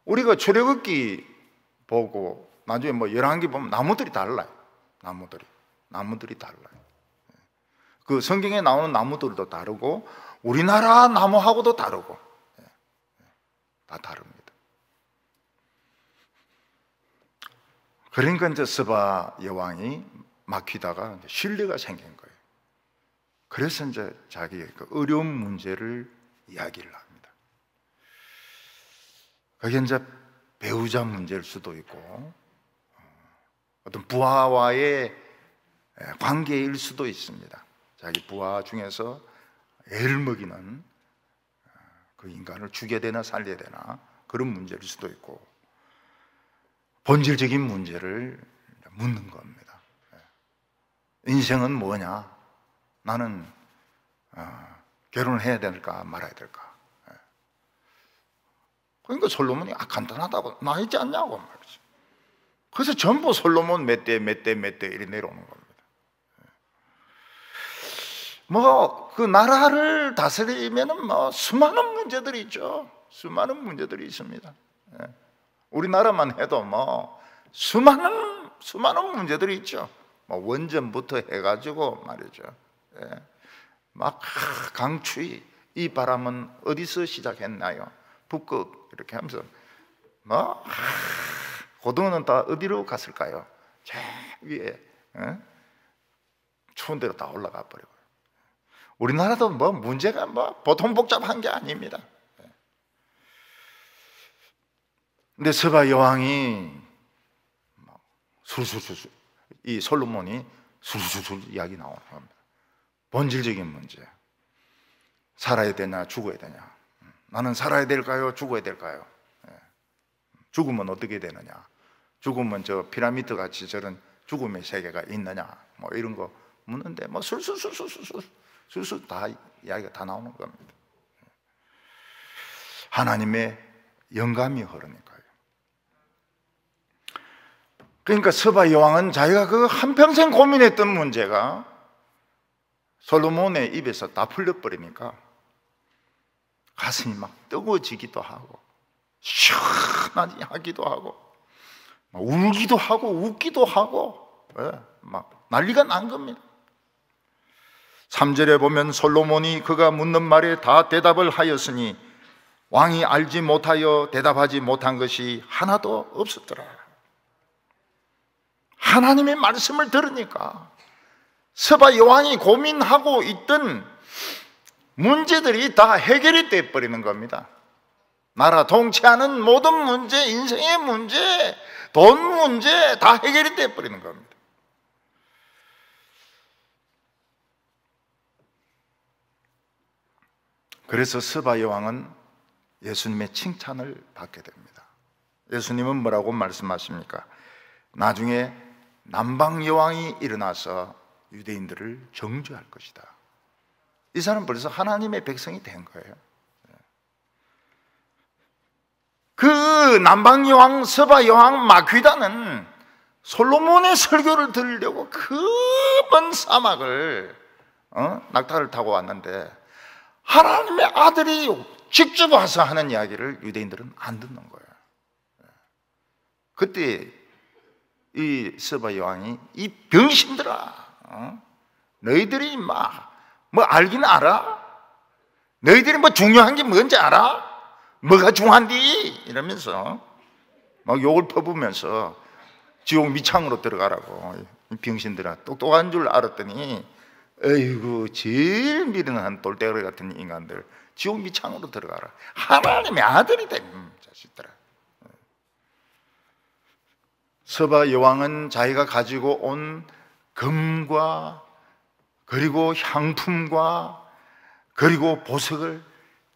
우리가 출애굽기 보고 나중에 뭐 열왕기 보면 나무들이 달라요. 나무들이 달라요. 그 성경에 나오는 나무들도 다르고 우리나라 나무하고도 다르고 다 다릅니다. 그러니까 이제 스바 여왕이 막히다가 신뢰가 생긴 거예요. 그래서 이제 자기의 그 어려운 문제를 이야기를 합니다. 그게 이제 배우자 문제일 수도 있고 어떤 부하와의 관계일 수도 있습니다. 자기 부하 중에서 애를 먹이는 그 인간을 죽여야 되나 살려야 되나 그런 문제일 수도 있고 본질적인 문제를 묻는 겁니다. 인생은 뭐냐? 나는 결혼을 해야 될까 말아야 될까? 그러니까 솔로몬이 간단하다고 나 있지 않냐고 말이죠. 그래서 전부 솔로몬 몇 대 이렇게 내려오는 겁니다. 뭐 그 나라를 다스리면은 뭐 수많은 문제들이 있죠. 수많은 문제들이 있습니다. 우리나라만 해도 뭐 수많은 문제들이 있죠. 뭐 원전부터 해가지고 말이죠. 막 강추위, 이 바람은 어디서 시작했나요? 북극 이렇게 하면서 뭐 고등어는 다 어디로 갔을까요? 저 위에 추운 데로 다 올라가 버리고. 우리나라도 뭐 문제가 뭐 보통 복잡한 게 아닙니다. 근데 스바 여왕이 술술술 이 솔로몬이 술술술 이야기 나오는 겁니다. 본질적인 문제. 살아야 되냐 죽어야 되냐. 나는 살아야 될까요? 죽어야 될까요? 죽으면 어떻게 되느냐? 죽으면 저 피라미드 같이 저런 죽음의 세계가 있느냐? 뭐 이런 거 묻는데 뭐 술술 다 이야기가 다 나오는 겁니다. 하나님의 영감이 흐르니까요. 그러니까 스바 여왕은 자기가 그 한평생 고민했던 문제가 솔로몬의 입에서 다 풀려버리니까 가슴이 막 뜨거워지기도 하고 시원하게 하기도 하고 울기도 하고 웃기도 하고 막 난리가 난 겁니다. 3절에 보면 솔로몬이 그가 묻는 말에 다 대답을 하였으니 왕이 알지 못하여 대답하지 못한 것이 하나도 없었더라. 하나님의 말씀을 들으니까 스바 여왕이 고민하고 있던 문제들이 다 해결이 돼버리는 겁니다. 나라 통치하는 모든 문제, 인생의 문제, 돈 문제 다 해결이 돼버리는 겁니다. 그래서 스바 여왕은 예수님의 칭찬을 받게 됩니다. 예수님은 뭐라고 말씀하십니까? 나중에 남방 여왕이 일어나서 유대인들을 정죄할 것이다. 이 사람은 벌써 하나님의 백성이 된 거예요. 그 남방 여왕 스바 여왕 마귀다는 솔로몬의 설교를 들으려고 그 먼 사막을 낙타를 타고 왔는데 하나님의 아들이 직접 와서 하는 이야기를 유대인들은 안 듣는 거예요. 그때 이 스바 여왕이 이 병신들아, 너희들이 뭐 알긴 알아? 너희들이 뭐 중요한 게 뭔지 알아? 뭐가 중요한디? 이러면서 막 욕을 퍼부으면서 지옥 미창으로 들어가라고. 이 병신들아, 똑똑한 줄 알았더니 에이구 제일 미련한 돌대가리 같은 인간들 지옥 미창으로 들어가라. 하나님의 아들이 된 자식들아. 스바 여왕은 자기가 가지고 온 금과 그리고 향품과 그리고 보석을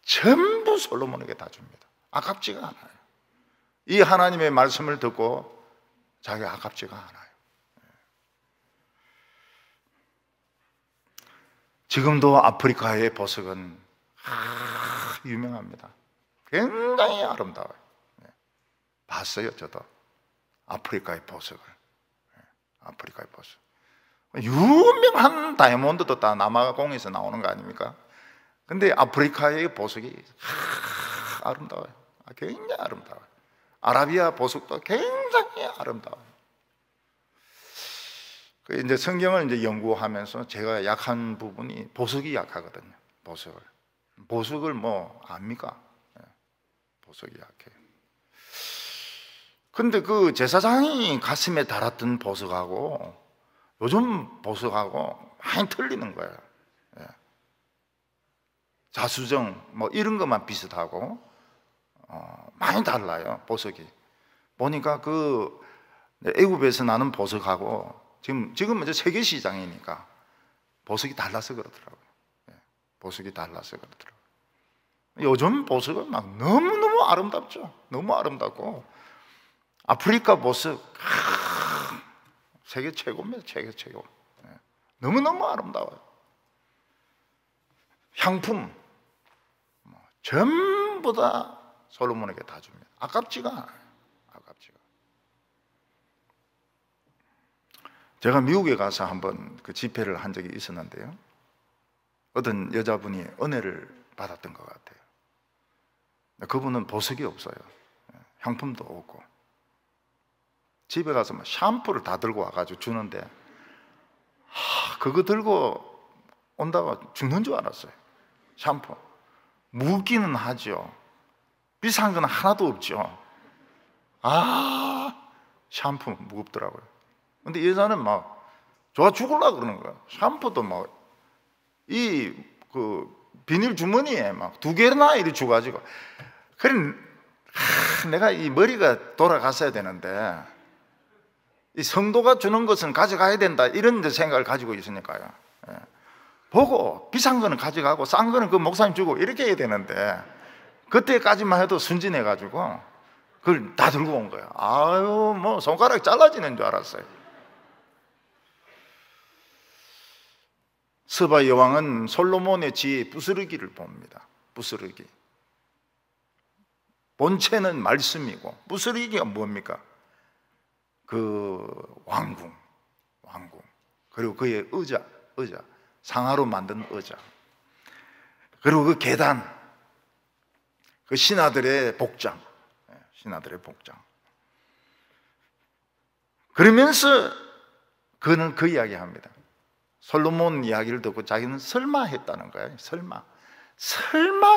전부 모두 솔로몬에게 다 줍니다. 아깝지가 않아요. 이 하나님의 말씀을 듣고 자기가 아깝지가 않아요. 지금도 아프리카의 보석은 유명합니다. 굉장히 아름다워요. 봤어요, 저도. 아프리카의 보석을. 아프리카의 보석. 유명한 다이아몬드도 다 남아공에서 나오는 거 아닙니까? 근데 아프리카의 보석이 아름다워요. 굉장히 아름다워요. 아라비아 보석도 굉장히 아름다워요. 이제 성경을 이제 연구하면서 제가 약한 부분이 보석이 약하거든요. 보석을 뭐 압니까? 보석이 약해요. 근데 그 제사장이 가슴에 달았던 보석하고 요즘 보석하고 많이 틀리는 거예요. 자수정 뭐 이런 것만 비슷하고 많이 달라요. 보석이 보니까 그 애굽에서 나는 보석하고 지금 이제 세계 시장이니까 보석이 달라서 그렇더라고요. 보석이 달라서 그렇더라고요. 요즘 보석은 막 너무너무 아름답죠. 너무 아름답고 아프리카 보석 세계 최고입니다. 세계 최고. 너무너무 아름다워요. 향품 전부 다 솔로몬에게 다 줍니다. 아깝지가 않아요. 아깝지가. 제가 미국에 가서 한번 그 집회를 한 적이 있었는데요, 어떤 여자분이 은혜를 받았던 것 같아요. 그분은 보석이 없어요. 향품도 없고 집에 가서 막 샴푸를 다 들고 와가지고 주는데 그거 들고 온다고 죽는 줄 알았어요. 샴푸 무겁기는 하죠. 비싼 건 하나도 없죠. 샴푸 무겁더라고요. 근데 여자는 막 좋아 죽으려고 그러는 거예요. 샴푸도 막 그 비닐 주머니에 막 2개나 이렇게 줘가지고, 그래 내가 이 머리가 돌아갔어야 되는데 이 성도가 주는 것은 가져가야 된다 이런 생각을 가지고 있으니까요. 보고 비싼 거는 가져가고 싼 거는 그 목사님 주고 이렇게 해야 되는데 그때까지만 해도 순진해가지고 그걸 다 들고 온 거예요. 아유 뭐 손가락 잘라지는 줄 알았어요. 스바 여왕은 솔로몬의 지혜 부스러기를 봅니다. 부스러기. 본체는 말씀이고 부스러기가 뭡니까? 그 왕궁 그리고 그의 의자 상하로 만든 의자, 그리고 그 계단, 그 신하들의 복장. 그러면서 그는 그 이야기합니다. 솔로몬 이야기를 듣고 자기는 설마 했다는 거예요. 설마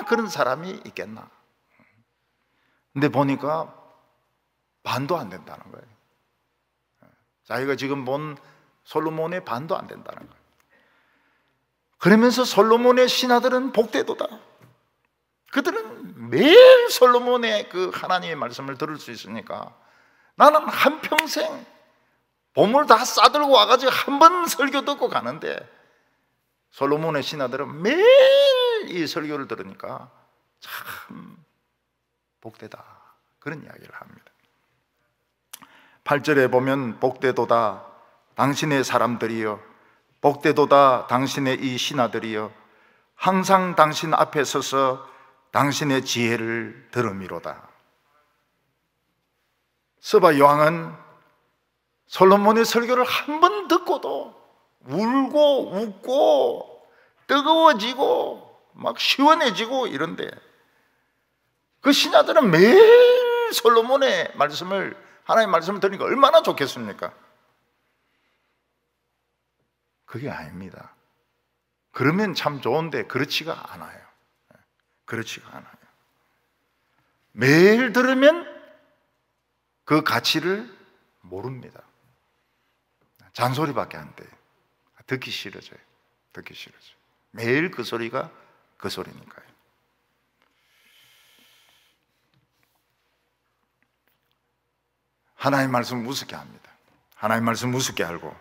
그런 사람이 있겠나. 근데 보니까 반도 안 된다는 거예요. 자기가 지금 본 솔로몬의 반도 안 된다는 거예요. 그러면서 솔로몬의 신하들은 복되도다. 그들은 매일 솔로몬의 그 하나님의 말씀을 들을 수 있으니까 나는 한평생 보물 다 싸들고 와가지고 한 번 설교 듣고 가는데 솔로몬의 신하들은 매일 이 설교를 들으니까 참 복되다, 그런 이야기를 합니다. 8절에 보면 복되도다 당신의 사람들이여, 복되도다 당신의 이 신하들이여, 항상 당신 앞에 서서 당신의 지혜를 들음이로다. 스바 여왕은 솔로몬의 설교를 한 번 듣고도 울고 웃고 뜨거워지고 막 시원해지고 이런데 그 신하들은 매일 솔로몬의 말씀을, 하나님의 말씀을 들으니까 얼마나 좋겠습니까? 그게 아닙니다. 그러면 참 좋은데 그렇지가 않아요. 그렇지가 않아요. 매일 들으면 그 가치를 모릅니다. 잔소리밖에 안 돼요. 듣기 싫어져요. 매일 그 소리가 그 소리니까요. 하나님의 말씀을 우습게 합니다. 하나님의 말씀을 우습게 알고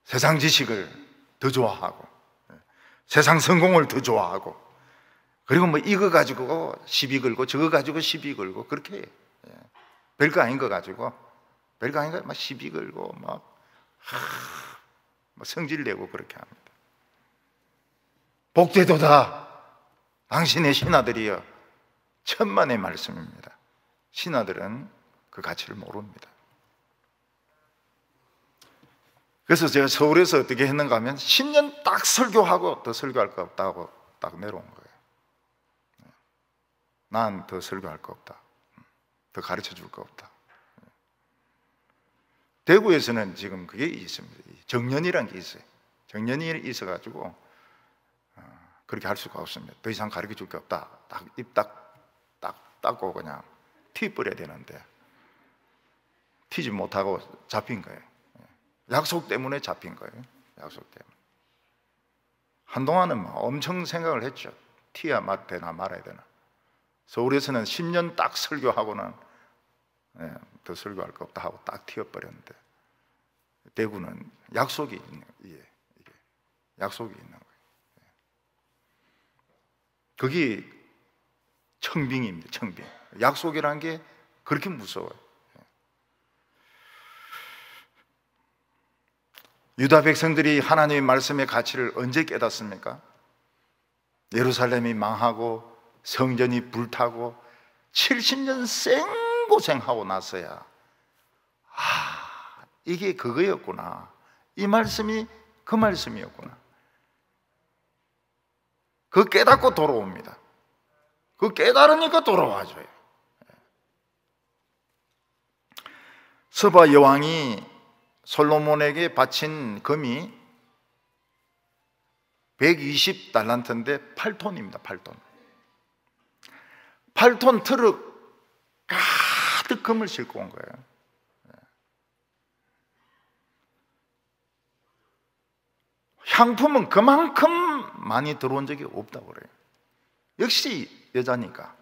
세상 지식을 더 좋아하고 세상 성공을 더 좋아하고 그리고 뭐 이거 가지고 시비 걸고 저거 가지고 시비 걸고 그렇게 해요. 별거 아닌 거 가지고 별거 아닌 거 막 시비 걸고 막 성질 내고 그렇게 합니다. 복되도다 당신의 신하들이여. 천만의 말씀입니다. 신하들은 그 가치를 모릅니다. 그래서 제가 서울에서 어떻게 했는가 하면 10년 딱 설교하고 더 설교할 거 없다고 딱 내려온 거예요. 난 더 설교할 거 없다. 더 가르쳐 줄 거 없다. 대구에서는 지금 그게 있습니다. 정년이라는 게 있어요. 정년이 있어가지고 그렇게 할 수가 없습니다. 더 이상 가르쳐 줄 게 없다. 딱 입 딱 닦고 그냥 튀 버려야 되는데 튀지 못하고 잡힌 거예요. 약속 때문에 잡힌 거예요. 약속 때문에. 한동안은 엄청 생각을 했죠. 튀야 되나 말아야 되나. 서울에서는 10년 딱 설교하고는 더 설교할 거 없다 하고 딱 튀어버렸는데 대구는 약속이 있는 거예요. 이게 약속이 있는 거예요. 그게 청빙입니다. 청빙. 약속이라는 게 그렇게 무서워요. 유다 백성들이 하나님의 말씀의 가치를 언제 깨닫습니까? 예루살렘이 망하고 성전이 불타고 70년 생고생하고 나서야 이게 그거였구나. 이 말씀이 그 말씀이었구나. 그 깨닫고 돌아옵니다. 그 깨달으니까 돌아와줘요. 서바 여왕이 솔로몬에게 바친 금이 120달란트인데 8톤입니다. 8톤. 8톤 트럭 가득 금을 싣고 온 거예요. 향품은 그만큼 많이 들어온 적이 없다고 그래요. 역시 여자니까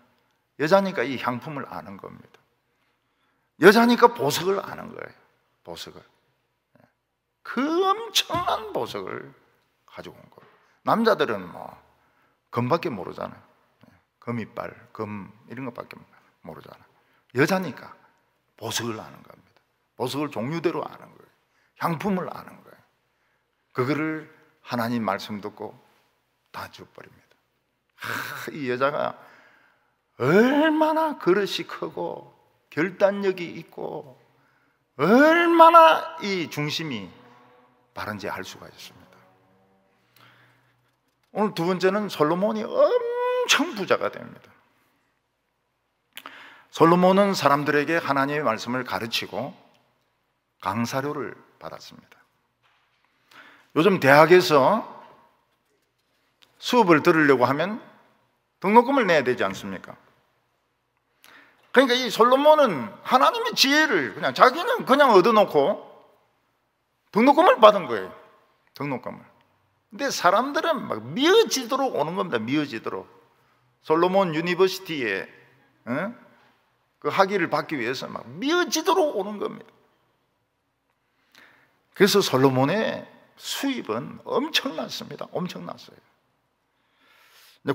이 향품을 아는 겁니다. 여자니까 보석을 아는 거예요. 보석을. 그 엄청난 보석을 가지고 온 거예요. 남자들은 뭐 금밖에 모르잖아요. 금이빨, 금 이런 것밖에 모르잖아요. 여자니까 보석을 아는 겁니다. 보석을 종류대로 아는 거예요. 향품을 아는 거예요. 그거를 하나님 말씀 듣고 다 줘버립니다. 이 여자가 얼마나 그릇이 크고 결단력이 있고 얼마나 이 중심이 바른지 알 수가 있습니다. 오늘 두 번째는 솔로몬이 엄청 부자가 됩니다. 솔로몬은 사람들에게 하나님의 말씀을 가르치고 강사료를 받았습니다. 요즘 대학에서 수업을 들으려고 하면 등록금을 내야 되지 않습니까? 그러니까 이 솔로몬은 하나님의 지혜를 그냥 자기는 그냥 얻어놓고 등록금을 받은 거예요. 등록금을. 근데 사람들은 막 미어지도록 오는 겁니다. 미어지도록. 솔로몬 유니버시티에 그 학위를 받기 위해서 막 미어지도록 오는 겁니다. 그래서 솔로몬의 수입은 엄청났습니다. 엄청났어요.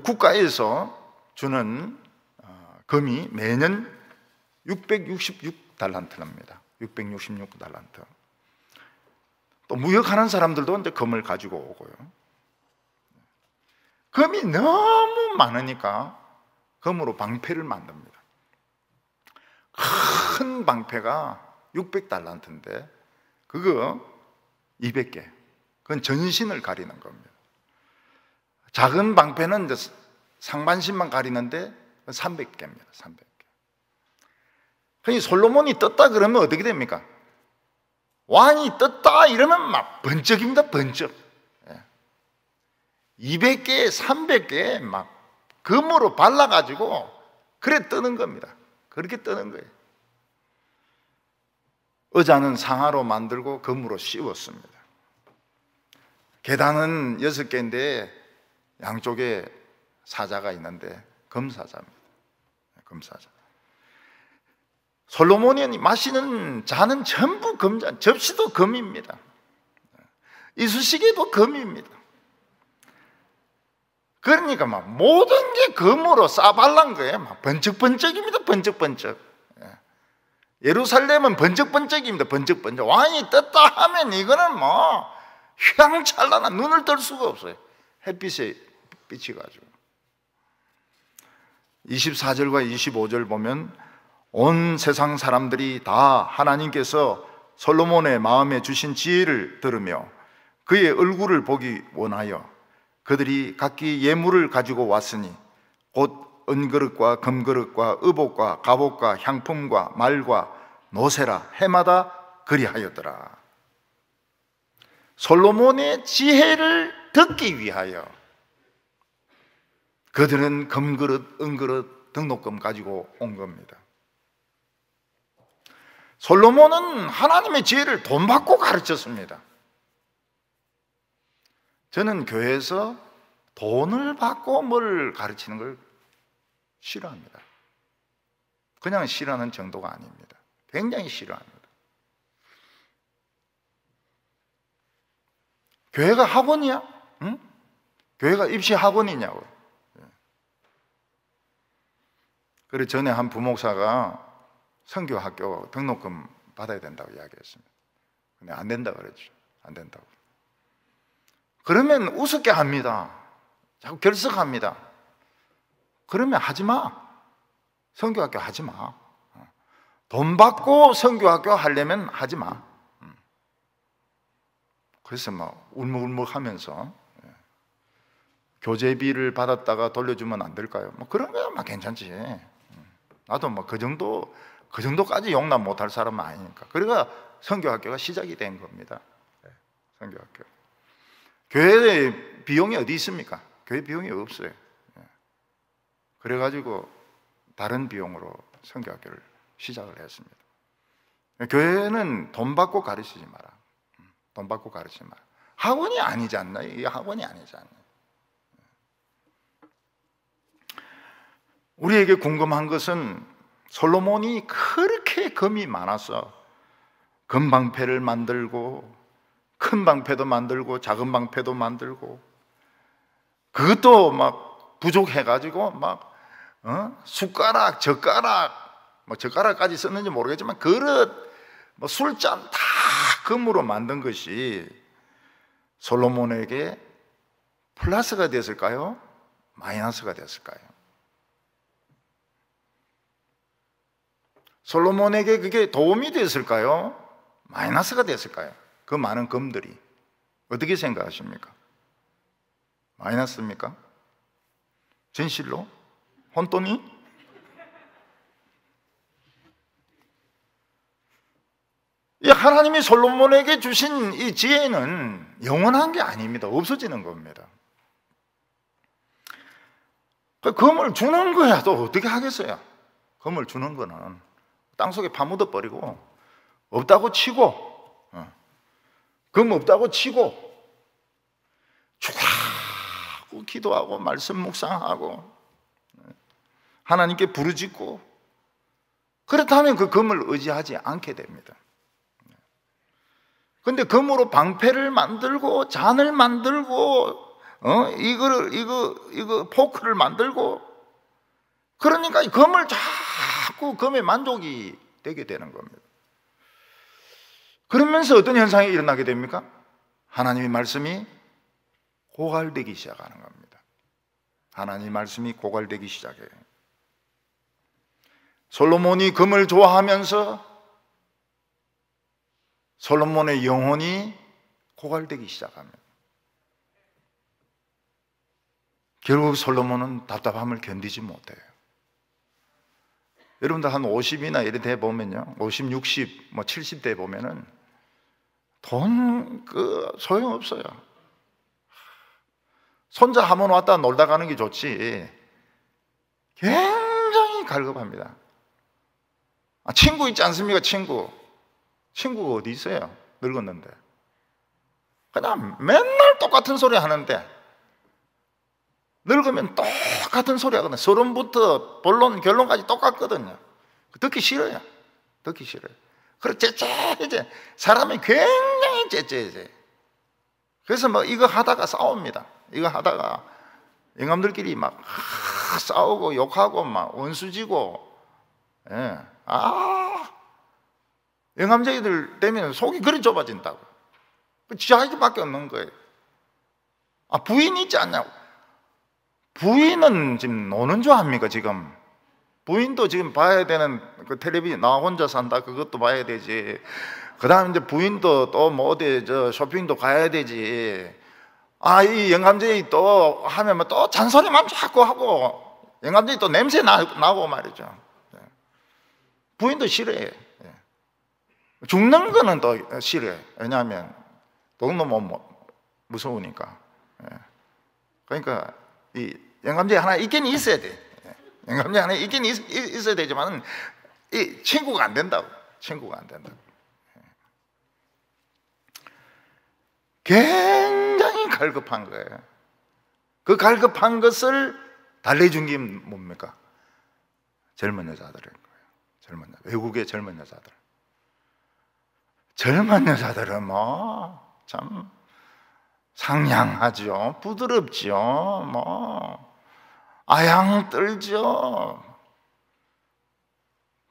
국가에서 주는 금이 매년 666달란트랍니다. 666달란트. 또 무역하는 사람들도 이제 금을 가지고 오고요. 금이 너무 많으니까 금으로 방패를 만듭니다. 큰 방패가 600달란트인데 그거 200개. 그건 전신을 가리는 겁니다. 작은 방패는 이제 상반신만 가리는데 300개입니다. 300개. 그러니 솔로몬이 떴다 그러면 어떻게 됩니까? 왕이 떴다 이러면 막 번쩍입니다. 번쩍. 200개, 300개 막 금으로 발라가지고 그래 뜨는 겁니다. 그렇게 뜨는 거예요. 의자는 상아로 만들고 금으로 씌웠습니다. 계단은 6개인데 양쪽에 사자가 있는데 금사자입니다. 금사자. 솔로몬이 마시는 잔은 전부 금잔, 접시도 금입니다. 이쑤시개도 금입니다. 그러니까 막 모든 게 금으로 싸발란 거예요. 막 번쩍번쩍입니다. 번쩍번쩍. 예루살렘은 번쩍번쩍입니다. 번쩍번쩍. 왕이 떴다 하면 이거는 뭐 휘황찬란한, 눈을 뜰 수가 없어요. 햇빛에 비치가지고. 24절과 25절 보면 온 세상 사람들이 다 하나님께서 솔로몬의 마음에 주신 지혜를 들으며 그의 얼굴을 보기 원하여 그들이 각기 예물을 가지고 왔으니 곧 은그릇과 금그릇과 의복과 갑옷과 향품과 말과 노새라 해마다 그리하였더라. 솔로몬의 지혜를 듣기 위하여 그들은 금그릇, 은그릇, 등록금 가지고 온 겁니다. 솔로몬은 하나님의 지혜를 돈 받고 가르쳤습니다. 저는 교회에서 돈을 받고 뭘 가르치는 걸 싫어합니다. 그냥 싫어하는 정도가 아닙니다. 굉장히 싫어합니다. 교회가 학원이야? 응? 교회가 입시 학원이냐고. 그래서 전에 한 부목사가 선교학교 등록금 받아야 된다고 이야기했습니다. 근데 안 된다고 그랬죠. 안 된다고. 그러면 우습게 합니다. 자꾸 결석합니다. 그러면 하지 마. 선교학교 하지 마. 돈 받고 선교학교 하려면 하지 마. 그래서 막 울먹울먹 하면서 교재비를 받았다가 돌려주면 안 될까요? 뭐 그런 거야 막 괜찮지. 나도 뭐 그 정도까지 용납 못할 사람은 아니니까. 그러니까 선교학교가 시작이 된 겁니다. 선교학교. 교회에 비용이 어디 있습니까? 교회 비용이 없어요. 그래가지고 다른 비용으로 선교학교를 시작을 했습니다. 교회는 돈 받고 가르치지 마라. 돈 받고 가르치지 마라. 학원이 아니지 않나요? 이게 학원이 아니지 않나요? 우리에게 궁금한 것은 솔로몬이 그렇게 금이 많아서 금방패를 만들고 큰 방패도 만들고 작은 방패도 만들고 그것도 막 부족해가지고 막 숟가락, 젓가락, 뭐 젓가락까지 썼는지 모르겠지만 그릇, 뭐 술잔 다 금으로 만든 것이 솔로몬에게 플러스가 됐을까요? 마이너스가 됐을까요? 솔로몬에게 그게 도움이 됐을까요? 마이너스가 됐을까요? 그 많은 금들이. 어떻게 생각하십니까? 마이너스입니까? 진실로? 혼돈이? 이 하나님이 솔로몬에게 주신 이 지혜는 영원한 게 아닙니다. 없어지는 겁니다. 그 금을 주는 거야 또 어떻게 하겠어요? 금을 주는 거는 땅속에 파묻어 버리고 없다고 치고 금 없다고 치고 주하고 기도하고 말씀 묵상하고 하나님께 부르짖고 그렇다면 그 금을 의지하지 않게 됩니다. 근데 금으로 방패를 만들고 잔을 만들고 이거 포크를 만들고 그러니까 금을 자꾸 금에 만족이 되게 되는 겁니다. 그러면서 어떤 현상이 일어나게 됩니까? 하나님의 말씀이 고갈되기 시작하는 겁니다. 하나님의 말씀이 고갈되기 시작해요. 솔로몬이 금을 좋아하면서 솔로몬의 영혼이 고갈되기 시작합니다. 결국 솔로몬은 답답함을 견디지 못해요. 여러분들 한 50이나 이래 돼 보면요, 50, 60, 뭐 70대 보면은 돈 소용없어요. 손자 한번 왔다 놀다 가는 게 좋지 굉장히 갈급합니다. 친구 있지 않습니까? 친구가 어디 있어요? 늙었는데 그냥 맨날 똑같은 소리 하는데 늙으면 똑같은 소리 하거든요. 서론부터 본론, 결론까지 똑같거든요. 듣기 싫어요. 듣기 싫어요. 그래서 째째해. 사람이 굉장히 째째해. 그래서 뭐 이거 하다가 싸웁니다. 이거 하다가 영감들끼리 막 싸우고 욕하고 막 원수지고, 예. 영감쟁이들 되면 속이 그리 좁아진다고. 지하기밖에 없는 거예요. 부인 있지 않냐고. 부인은 지금 노는 줄 압니까? 지금 부인도 지금 봐야 되는 그 텔레비전, 나 혼자 산다 그것도 봐야 되지. 그 다음 이제 부인도 또 뭐 어디 쇼핑도 가야 되지. 이 영감쟁이 또 하면 또 잔소리만 자꾸 하고, 영감쟁이 또 냄새 나고 말이죠. 부인도 싫어해. 죽는 거는 또 싫어해. 왜냐하면 너무 무서우니까. 그러니까 이 영감쟁이 하나 있긴 있어야 돼. 영감쟁이 하나 있긴 있어야 되지만 이 친구가 안 된다고. 친구가 안 된다고. 굉장히 갈급한 거예요. 그 갈급한 것을 달래준 게 뭡니까? 젊은 여자들인 거예요. 외국의 젊은 여자들. 젊은 여자들은 참 상냥하죠. 부드럽죠. 아양 떨죠.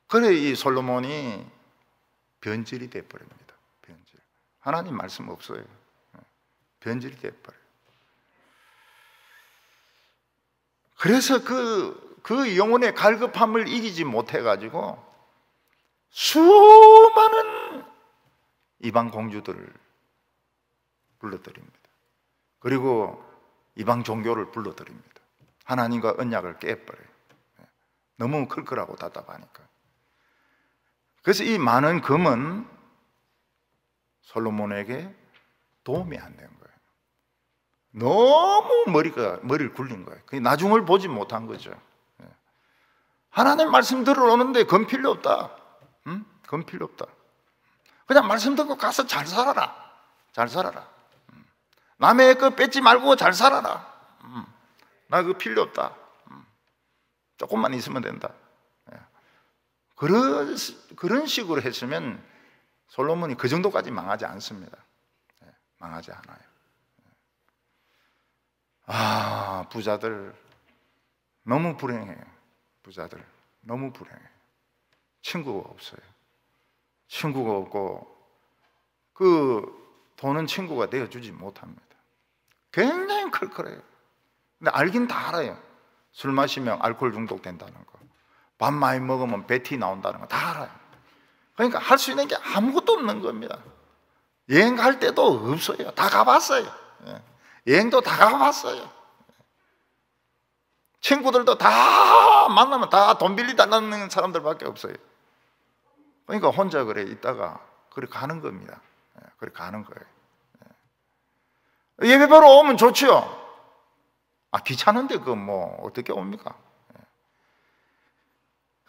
그래 이 솔로몬이 변질이 돼버립니다. 변질. 하나님 말씀 없어요. 변질이 돼버려요. 그래서 그 영혼의 갈급함을 이기지 못해가지고 수많은 이방 공주들을 불러들입니다. 그리고 이방 종교를 불러들입니다. 하나님과 언약을 깨버려요. 너무 클클하고 답답하니까. 그래서 이 많은 금은 솔로몬에게 도움이 안 된 거예요. 너무 머리를 굴린 거예요. 나중을 보지 못한 거죠. 하나님 말씀 들어오는데 금 필요 없다. 금 필요 없다. 그냥 말씀 듣고 가서 잘 살아라. 잘 살아라. 남의 거 뺏지 말고 잘 살아라. 나 그거 필요 없다. 조금만 있으면 된다. 그런 식으로 했으면 솔로몬이 그 정도까지 망하지 않습니다. 망하지 않아요. 부자들 너무 불행해요. 부자들 너무 불행해요. 친구가 없어요. 친구가 없고 그 돈은 친구가 되어주지 못합니다. 굉장히 클클해요. 근데 알긴 다 알아요. 술 마시면 알코올 중독된다는 거, 밥 많이 먹으면 배티 나온다는 거 다 알아요. 그러니까 할 수 있는 게 아무것도 없는 겁니다. 여행 갈 때도 없어요. 다 가봤어요. 여행도 다 가봤어요. 친구들도 다 만나면 다 돈 빌려달라는 사람들밖에 없어요. 그러니까 혼자 그래 있다가 그래 가는 겁니다. 그래 가는 거예요. 예배 보러 오면 좋죠. 귀찮은데 그 뭐 어떻게 옵니까?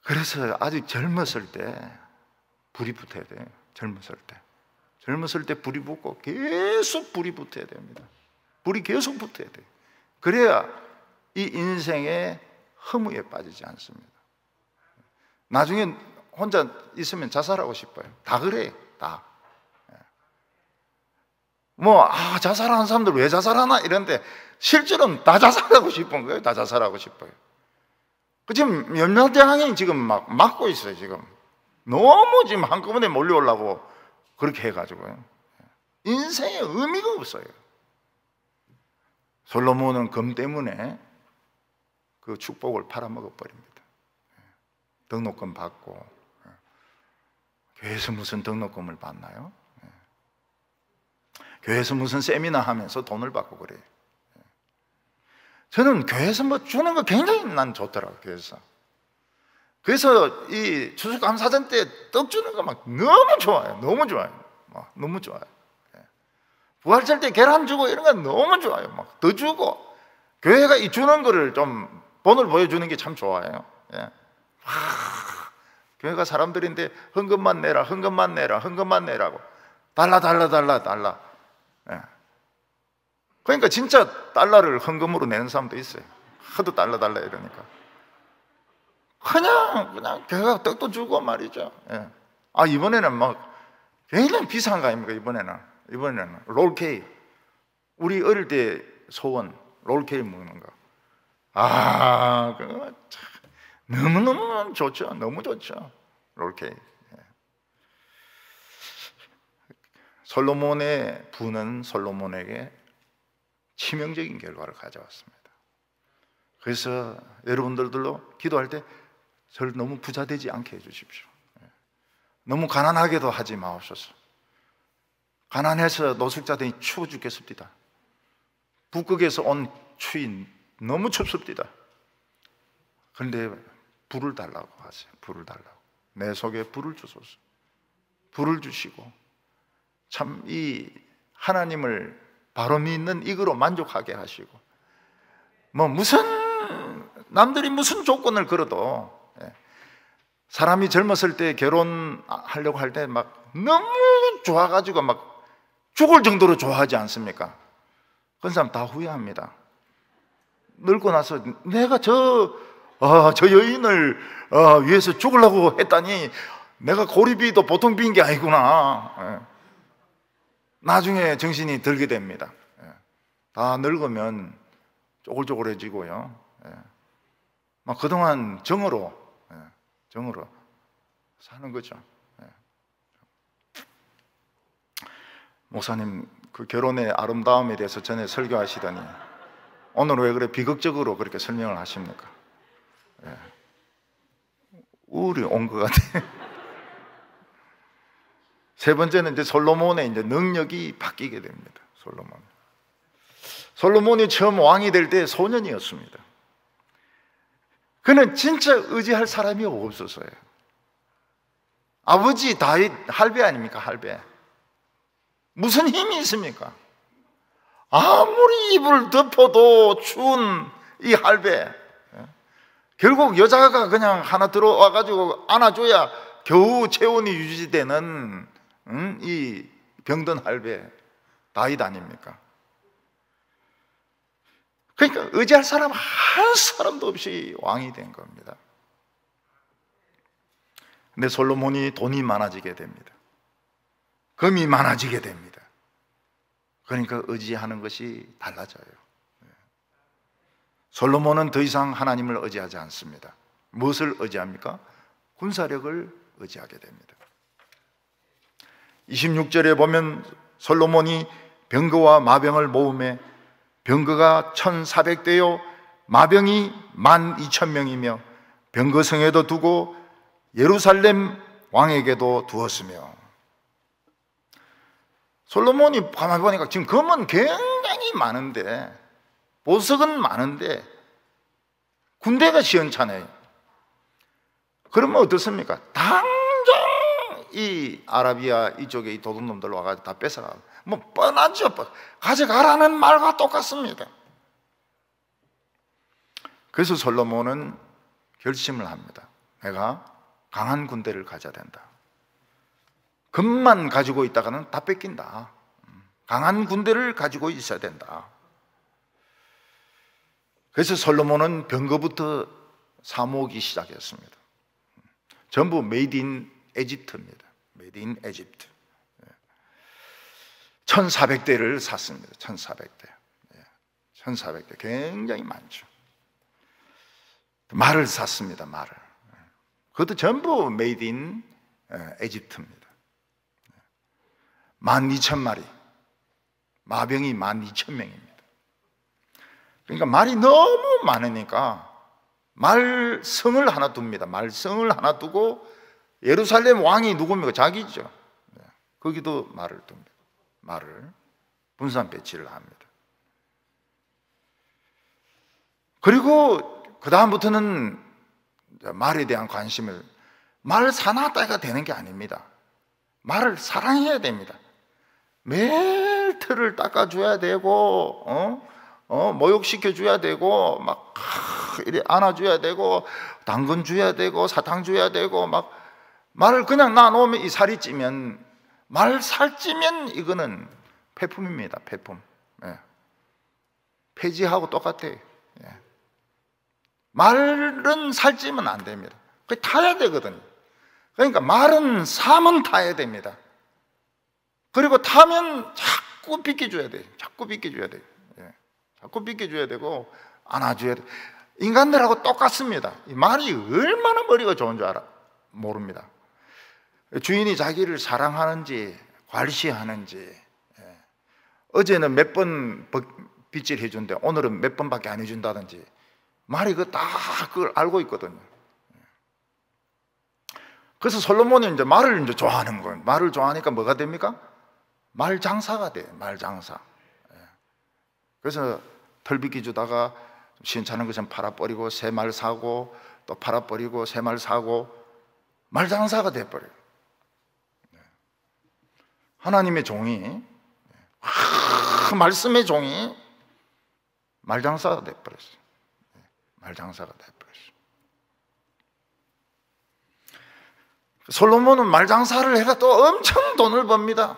그래서 아직 젊었을 때 불이 붙어야 돼요. 젊었을 때 불이 붙고 계속 불이 붙어야 됩니다. 불이 계속 붙어야 돼요. 그래야 이 인생의 허무에 빠지지 않습니다. 나중에 혼자 있으면 자살하고 싶어요. 다 그래요. 다. 자살하는 사람들 왜 자살하나 이런데 실제로는 다 자살하고 싶은 거예요. 다 자살하고 싶어요. 지금 연락대항이 지금 막 막고 있어요. 지금 너무 지금 한꺼번에 몰려오려고 그렇게 해가지고요. 인생에 의미가 없어요. 솔로몬은 금 때문에 그 축복을 팔아먹어 버립니다. 등록금 받고, 교회에서 무슨 등록금을 받나요? 교회에서 무슨 세미나 하면서 돈을 받고 그래요. 저는 교회에서 뭐 주는 거 굉장히 난 좋더라고요. 교회에서. 그래서 이 추수감사절 때 떡 주는 거 막 너무 좋아요. 너무 좋아요. 너무 좋아요. 부활절 때 계란 주고 이런 거 너무 좋아요. 막 더 주고. 교회가 이 주는 거를 좀 본을 보여주는 게 참 좋아요. 교회가 사람들인데 헌금만 내라, 헌금만 내라, 헌금만 내라고. 달라. 그러니까 진짜 달러를 헌금으로 내는 사람도 있어요. 하도 달라 이러니까. 그냥 교회가 떡도 주고 말이죠. 이번에는 막 굉장히 비싼 거 아닙니까? 이번에는 롤케이크. 우리 어릴 때 소원 롤케이크 먹는 거. 너무너무 좋죠. 너무 좋죠. 이렇게. 솔로몬의 부는 솔로몬에게 치명적인 결과를 가져왔습니다. 그래서 여러분들도 기도할 때 저를 너무 부자 되지 않게 해주십시오. 너무 가난하게도 하지 마옵소서. 가난해서 노숙자들이 추워 죽겠습니다. 북극에서 온 추위 너무 춥습니다. 그런데 불을 달라고 하세요. 불을 달라고. 내 속에 불을 주소서. 불을 주시고 참 이 하나님을 바로 믿는 이거로 만족하게 하시고, 뭐 무슨 남들이 무슨 조건을 걸어도, 사람이 젊었을 때 결혼하려고 할 때 막 너무 좋아가지고 막 죽을 정도로 좋아하지 않습니까? 그런 사람 다 후회합니다. 늙고 나서 내가 저 여인을 위해서 죽으려고 했다니 내가 고리비도 보통 비인 게 아니구나. 나중에 정신이 들게 됩니다. 다 늙으면 쪼글쪼글해지고요. 막 그동안 정으로 사는 거죠. 목사님, 그 결혼의 아름다움에 대해서 전에 설교하시더니 오늘 왜 그래 비극적으로 그렇게 설명을 하십니까? 우울이 온 것 같아요. 세 번째는 이제 솔로몬의 이제 능력이 바뀌게 됩니다. 솔로몬이 처음 왕이 될 때 소년이었습니다. 그는 진짜 의지할 사람이 없었어요. 아버지 다윗 할배 아닙니까? 할배. 무슨 힘이 있습니까? 아무리 이불 덮어도 추운 이 할배. 결국 여자가 그냥 하나 들어와가지고 안아줘야 겨우 체온이 유지되는 이 병든 할배 다윗 아닙니까? 그러니까 의지할 사람 한 사람도 없이 왕이 된 겁니다. 근데 솔로몬이 돈이 많아지게 됩니다. 금이 많아지게 됩니다. 그러니까 의지하는 것이 달라져요. 솔로몬은 더 이상 하나님을 의지하지 않습니다. 무엇을 의지합니까? 군사력을 의지하게 됩니다. 26절에 보면 솔로몬이 병거와 마병을 모으매 병거가 1,400대요 마병이 12,000명이며 병거성에도 두고 예루살렘 왕에게도 두었으며. 솔로몬이 가만히 보니까 지금 금은 굉장히 많은데, 보석은 많은데 군대가 시원찮아요. 그러면 어떻습니까? 당장 이 아라비아 이쪽에 이 도둑놈들 와가지고 다 뺏어가. 뭐 뻔하죠. 가져가라는 말과 똑같습니다. 그래서 솔로몬은 결심을 합니다. 내가 강한 군대를 가져야 된다. 금만 가지고 있다가는 다 뺏긴다. 강한 군대를 가지고 있어야 된다. 그래서 솔로몬은 병거부터 사모으기 시작했습니다. 전부 메이드 인 에집트입니다. 메이드 인 에집트. 1,400대를 샀습니다. 1,400대. 1,400대. 굉장히 많죠. 말을 샀습니다. 말을. 그것도 전부 메이드 인 에집트입니다. 12,000마리. 마병이 12,000명입니다. 그러니까 말이 너무 많으니까 말성을 하나 둡니다. 말성을 하나 두고 예루살렘 왕이 누굽니까? 자기죠. 거기도 말을 둡니다. 말을 분산 배치를 합니다. 그리고 그 다음부터는 말에 대한 관심을, 말 사나다가 되는 게 아닙니다. 말을 사랑해야 됩니다. 매일 털을 닦아줘야 되고, 모욕시켜줘야 되고, 막 이래 안아줘야 되고, 당근 줘야 되고, 사탕 줘야 되고, 막 말을 그냥 놔놓으면 이 살이 찌면, 말 살찌면 이거는 폐품입니다. 폐품. 폐지하고 똑같아요. 말은 살찌면 안 됩니다. 그게 타야 되거든요. 그러니까 말은 사면 타야 됩니다. 그리고 타면 자꾸 비켜줘야 돼요. 자꾸 비켜줘야 돼요. 자꾸 비켜줘야 되고 안아줘야 돼요. 인간들하고 똑같습니다. 이 말이 얼마나 머리가 좋은 줄 모릅니다. 주인이 자기를 사랑하는지 괄시하는지, 어제는 몇 번 빗질 해준대 오늘은 몇 번밖에 안 해준다든지, 말이 그걸 알고 있거든요. 그래서 솔로몬은 이제 말을 이제 좋아하는 거예요. 말을 좋아하니까 뭐가 됩니까? 말 장사가 돼요. 말 장사. 그래서 털비기 주다가 시원찮은 것은 팔아버리고 새 말 사고 또 팔아버리고 새 말 사고 말 장사가 돼버려요. 하나님의 종이, 말씀의 종이 말 장사가 돼버렸어요. 말 장사가 돼버렸어요. 솔로몬은 말 장사를 해가 또 엄청 돈을 법니다.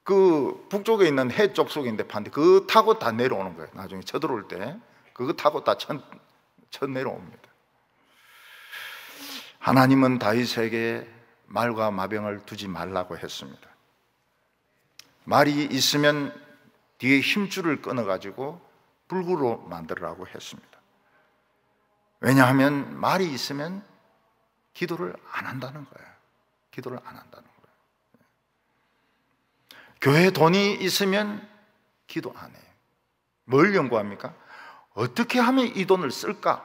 그 북쪽에 있는 해 쪽 속인데 판데 그거 타고 다 내려오는 거예요. 나중에 쳐들어올 때 그거 타고 다 쳐 내려옵니다. 하나님은 다윗에게 말과 마병을 두지 말라고 했습니다. 말이 있으면 뒤에 힘줄을 끊어가지고 불구로 만들라고 했습니다. 왜냐하면 말이 있으면 기도를 안 한다는 거예요. 기도를 안 한다는 거예요. 교회 돈이 있으면 기도 안 해요. 뭘 연구합니까? 어떻게 하면 이 돈을 쓸까?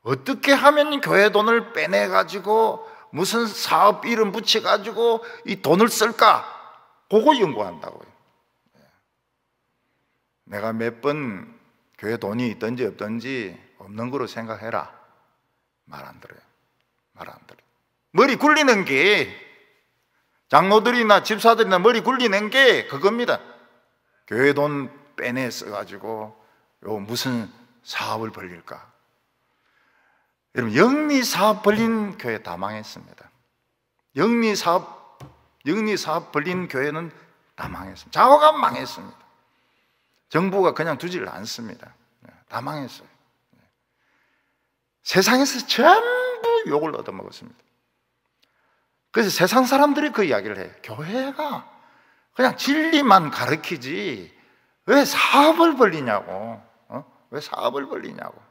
어떻게 하면 교회 돈을 빼내가지고 무슨 사업 이름 붙여가지고 이 돈을 쓸까? 그거 연구한다고요. 내가 몇 번 교회 돈이 있든지 없든지 없는 거로 생각해라. 말 안 들어요. 말 안 들어요. 머리 굴리는 게, 장로들이나 집사들이나 머리 굴리는 게 그겁니다. 교회 돈 빼내 써가지고 요 무슨 사업을 벌릴까? 여러분, 영리 사업 벌린 교회 다 망했습니다. 영리 사업 벌린 교회는 다 망했습니다. 좌우가 망했습니다. 정부가 그냥 두지를 않습니다. 다 망했어요. 세상에서 전부 욕을 얻어먹었습니다. 그래서 세상 사람들이 그 이야기를 해요. 교회가 그냥 진리만 가르치지 왜 사업을 벌리냐고. 왜 사업을 벌리냐고.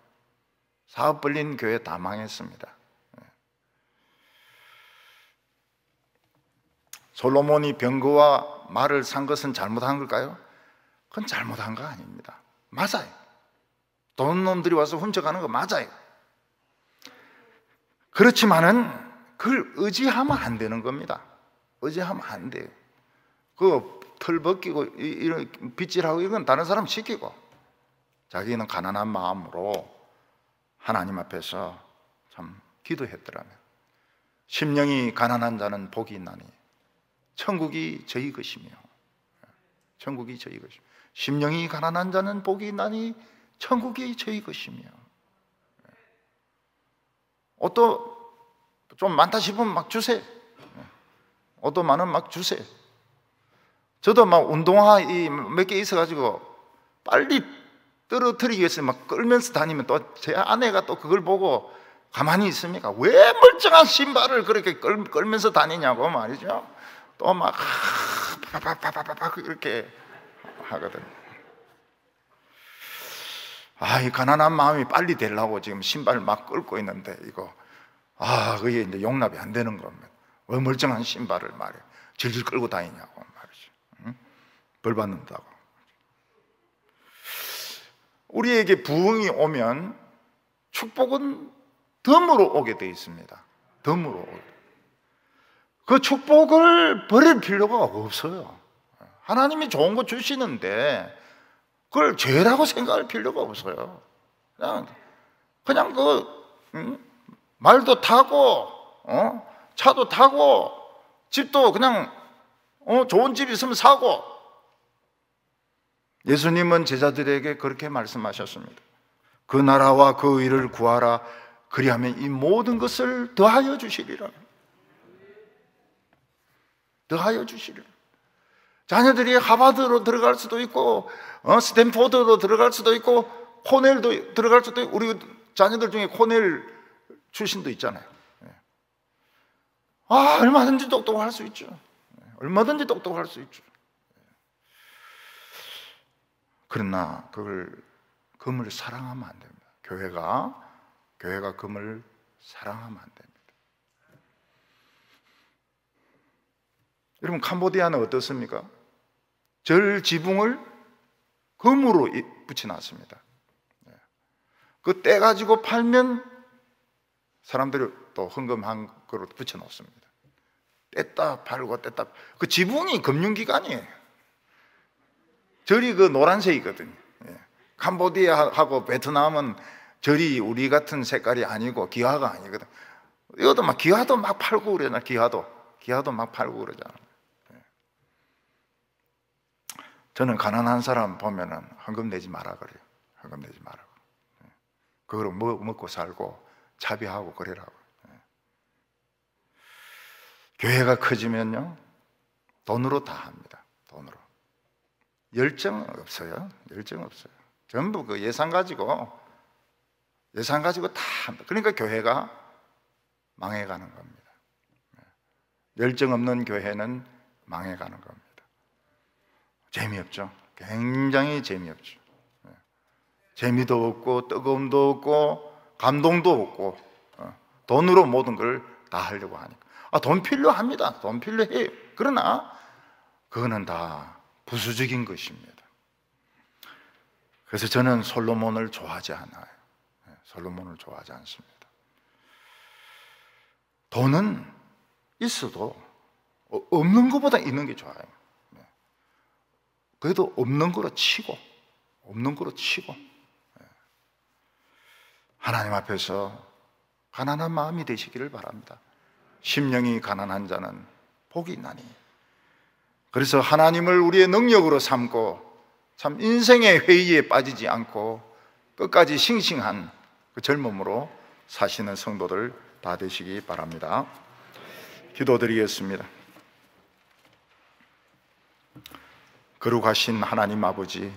사업 벌린 교회 다 망했습니다. 솔로몬이 병거와 말을 산 것은 잘못한 걸까요? 그건 잘못한 거 아닙니다. 맞아요. 돈 놈들이 와서 훔쳐가는 거 맞아요. 그렇지만은 그걸 의지하면 안 되는 겁니다. 의지하면 안 돼요. 그 털 벗기고 이런 빗질하고 이건 다른 사람 시키고 자기는 가난한 마음으로 하나님 앞에서 참 기도했더라면, 심령이 가난한 자는 복이 있나니 천국이 저희 것이며, 천국이 저희 것이며, 심령이 가난한 자는 복이 있나니 천국이 저희 것이며. 옷도 좀 많다 싶으면 막 주세요. 옷도 많으면 막 주세요. 저도 막 운동화 몇 개 있어가지고 빨리 떨어뜨리기 위해서 막 끌면서 다니면 또 제 아내가 또 그걸 보고 가만히 있습니까? 왜 멀쩡한 신발을 그렇게 끌면서 다니냐고 말이죠. 또 막 파파파파파파 이렇게 하거든. 이 가난한 마음이 빨리 되려고 지금 신발 막 끌고 있는데 이거 그게 이제 용납이 안 되는 겁니다. 왜 멀쩡한 신발을 말이야 질질 끌고 다니냐고 말이죠. 응? 벌 받는다고. 우리에게 부흥이 오면 축복은 덤으로 오게 되어 있습니다. 덤으로 오게. 그 축복을 버릴 필요가 없어요. 하나님이 좋은 거 주시는데 그걸 죄라고 생각할 필요가 없어요. 그냥 말도 타고 차도 타고 집도 그냥 좋은 집 있으면 사고. 예수님은 제자들에게 그렇게 말씀하셨습니다. 그 나라와 그 의를 구하라. 그리하면 이 모든 것을 더하여 주시리라. 더하여 주시리라. 자녀들이 하버드로 들어갈 수도 있고 스탠포드로 들어갈 수도 있고 코넬도 들어갈 수도 있고, 우리 자녀들 중에 코넬 출신도 있잖아요. 얼마든지 똑똑할 수 있죠. 얼마든지 똑똑할 수 있죠. 그러나 그걸 금을 사랑하면 안 됩니다. 교회가 금을 사랑하면 안 됩니다. 여러분, 캄보디아는 어떻습니까? 절 지붕을 금으로 붙여놨습니다. 그 떼가지고 팔면 사람들이 또 헌금한 거로 붙여놓습니다. 뗐다 팔고 뗐다. 그 지붕이 금융기관이에요. 절이 그 노란색이거든요. 캄보디아하고 베트남은 절이 우리 같은 색깔이 아니고 기와가 아니거든. 이것도 막 기와도 막 팔고 그러잖아. 기와도 막 팔고 그러잖아. 저는 가난한 사람 보면은 헌금 내지 마라 그래요. 헌금 내지 마라고. 그거로 먹고 살고 자비하고 그래라고. 교회가 커지면요, 돈으로 다 합니다. 돈으로. 열정 없어요. 열정 없어요. 전부 그 예산 가지고 다 합니다. 그러니까 교회가 망해가는 겁니다. 열정 없는 교회는 망해가는 겁니다. 재미없죠. 굉장히 재미없죠. 재미도 없고 뜨거움도 없고 감동도 없고 돈으로 모든 걸 다 하려고 하니까. 돈 필요합니다. 돈 필요해요. 그러나 그거는 다 부수적인 것입니다. 그래서 저는 솔로몬을 좋아하지 않아요. 솔로몬을 좋아하지 않습니다. 돈은 있어도 없는 것보다 있는 게 좋아요. 그래도 없는 거로 치고 하나님 앞에서 가난한 마음이 되시기를 바랍니다. 심령이 가난한 자는 복이 있나니. 그래서 하나님을 우리의 능력으로 삼고 참 인생의 회의에 빠지지 않고 끝까지 싱싱한 그 젊음으로 사시는 성도들 다 되시기 바랍니다. 기도드리겠습니다. 거룩하신 하나님 아버지,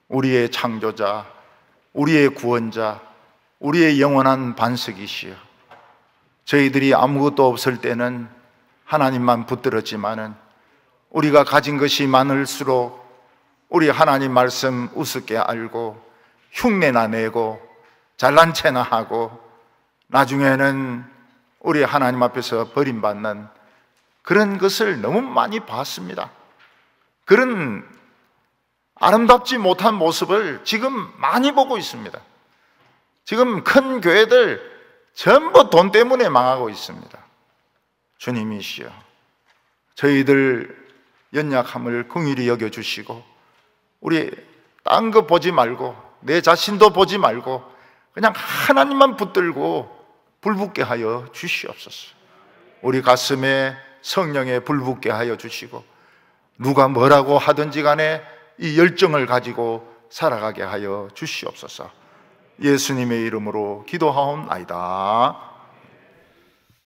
우리의 창조자, 우리의 구원자, 우리의 영원한 반석이시여, 저희들이 아무것도 없을 때는 하나님만 붙들었지만은 우리가 가진 것이 많을수록 우리 하나님 말씀 우습게 알고 흉내나 내고 잘난 체나 하고 나중에는 우리 하나님 앞에서 버림받는 그런 것을 너무 많이 봤습니다. 그런 아름답지 못한 모습을 지금 많이 보고 있습니다. 지금 큰 교회들 전부 돈 때문에 망하고 있습니다. 주님이시여, 저희들 연약함을 긍휼히 여겨주시고 우리 딴 거 보지 말고 내 자신도 보지 말고 그냥 하나님만 붙들고 불붙게 하여 주시옵소서. 우리 가슴에 성령에 불붙게 하여 주시고 누가 뭐라고 하든지 간에 이 열정을 가지고 살아가게 하여 주시옵소서. 예수님의 이름으로 기도하옵나이다.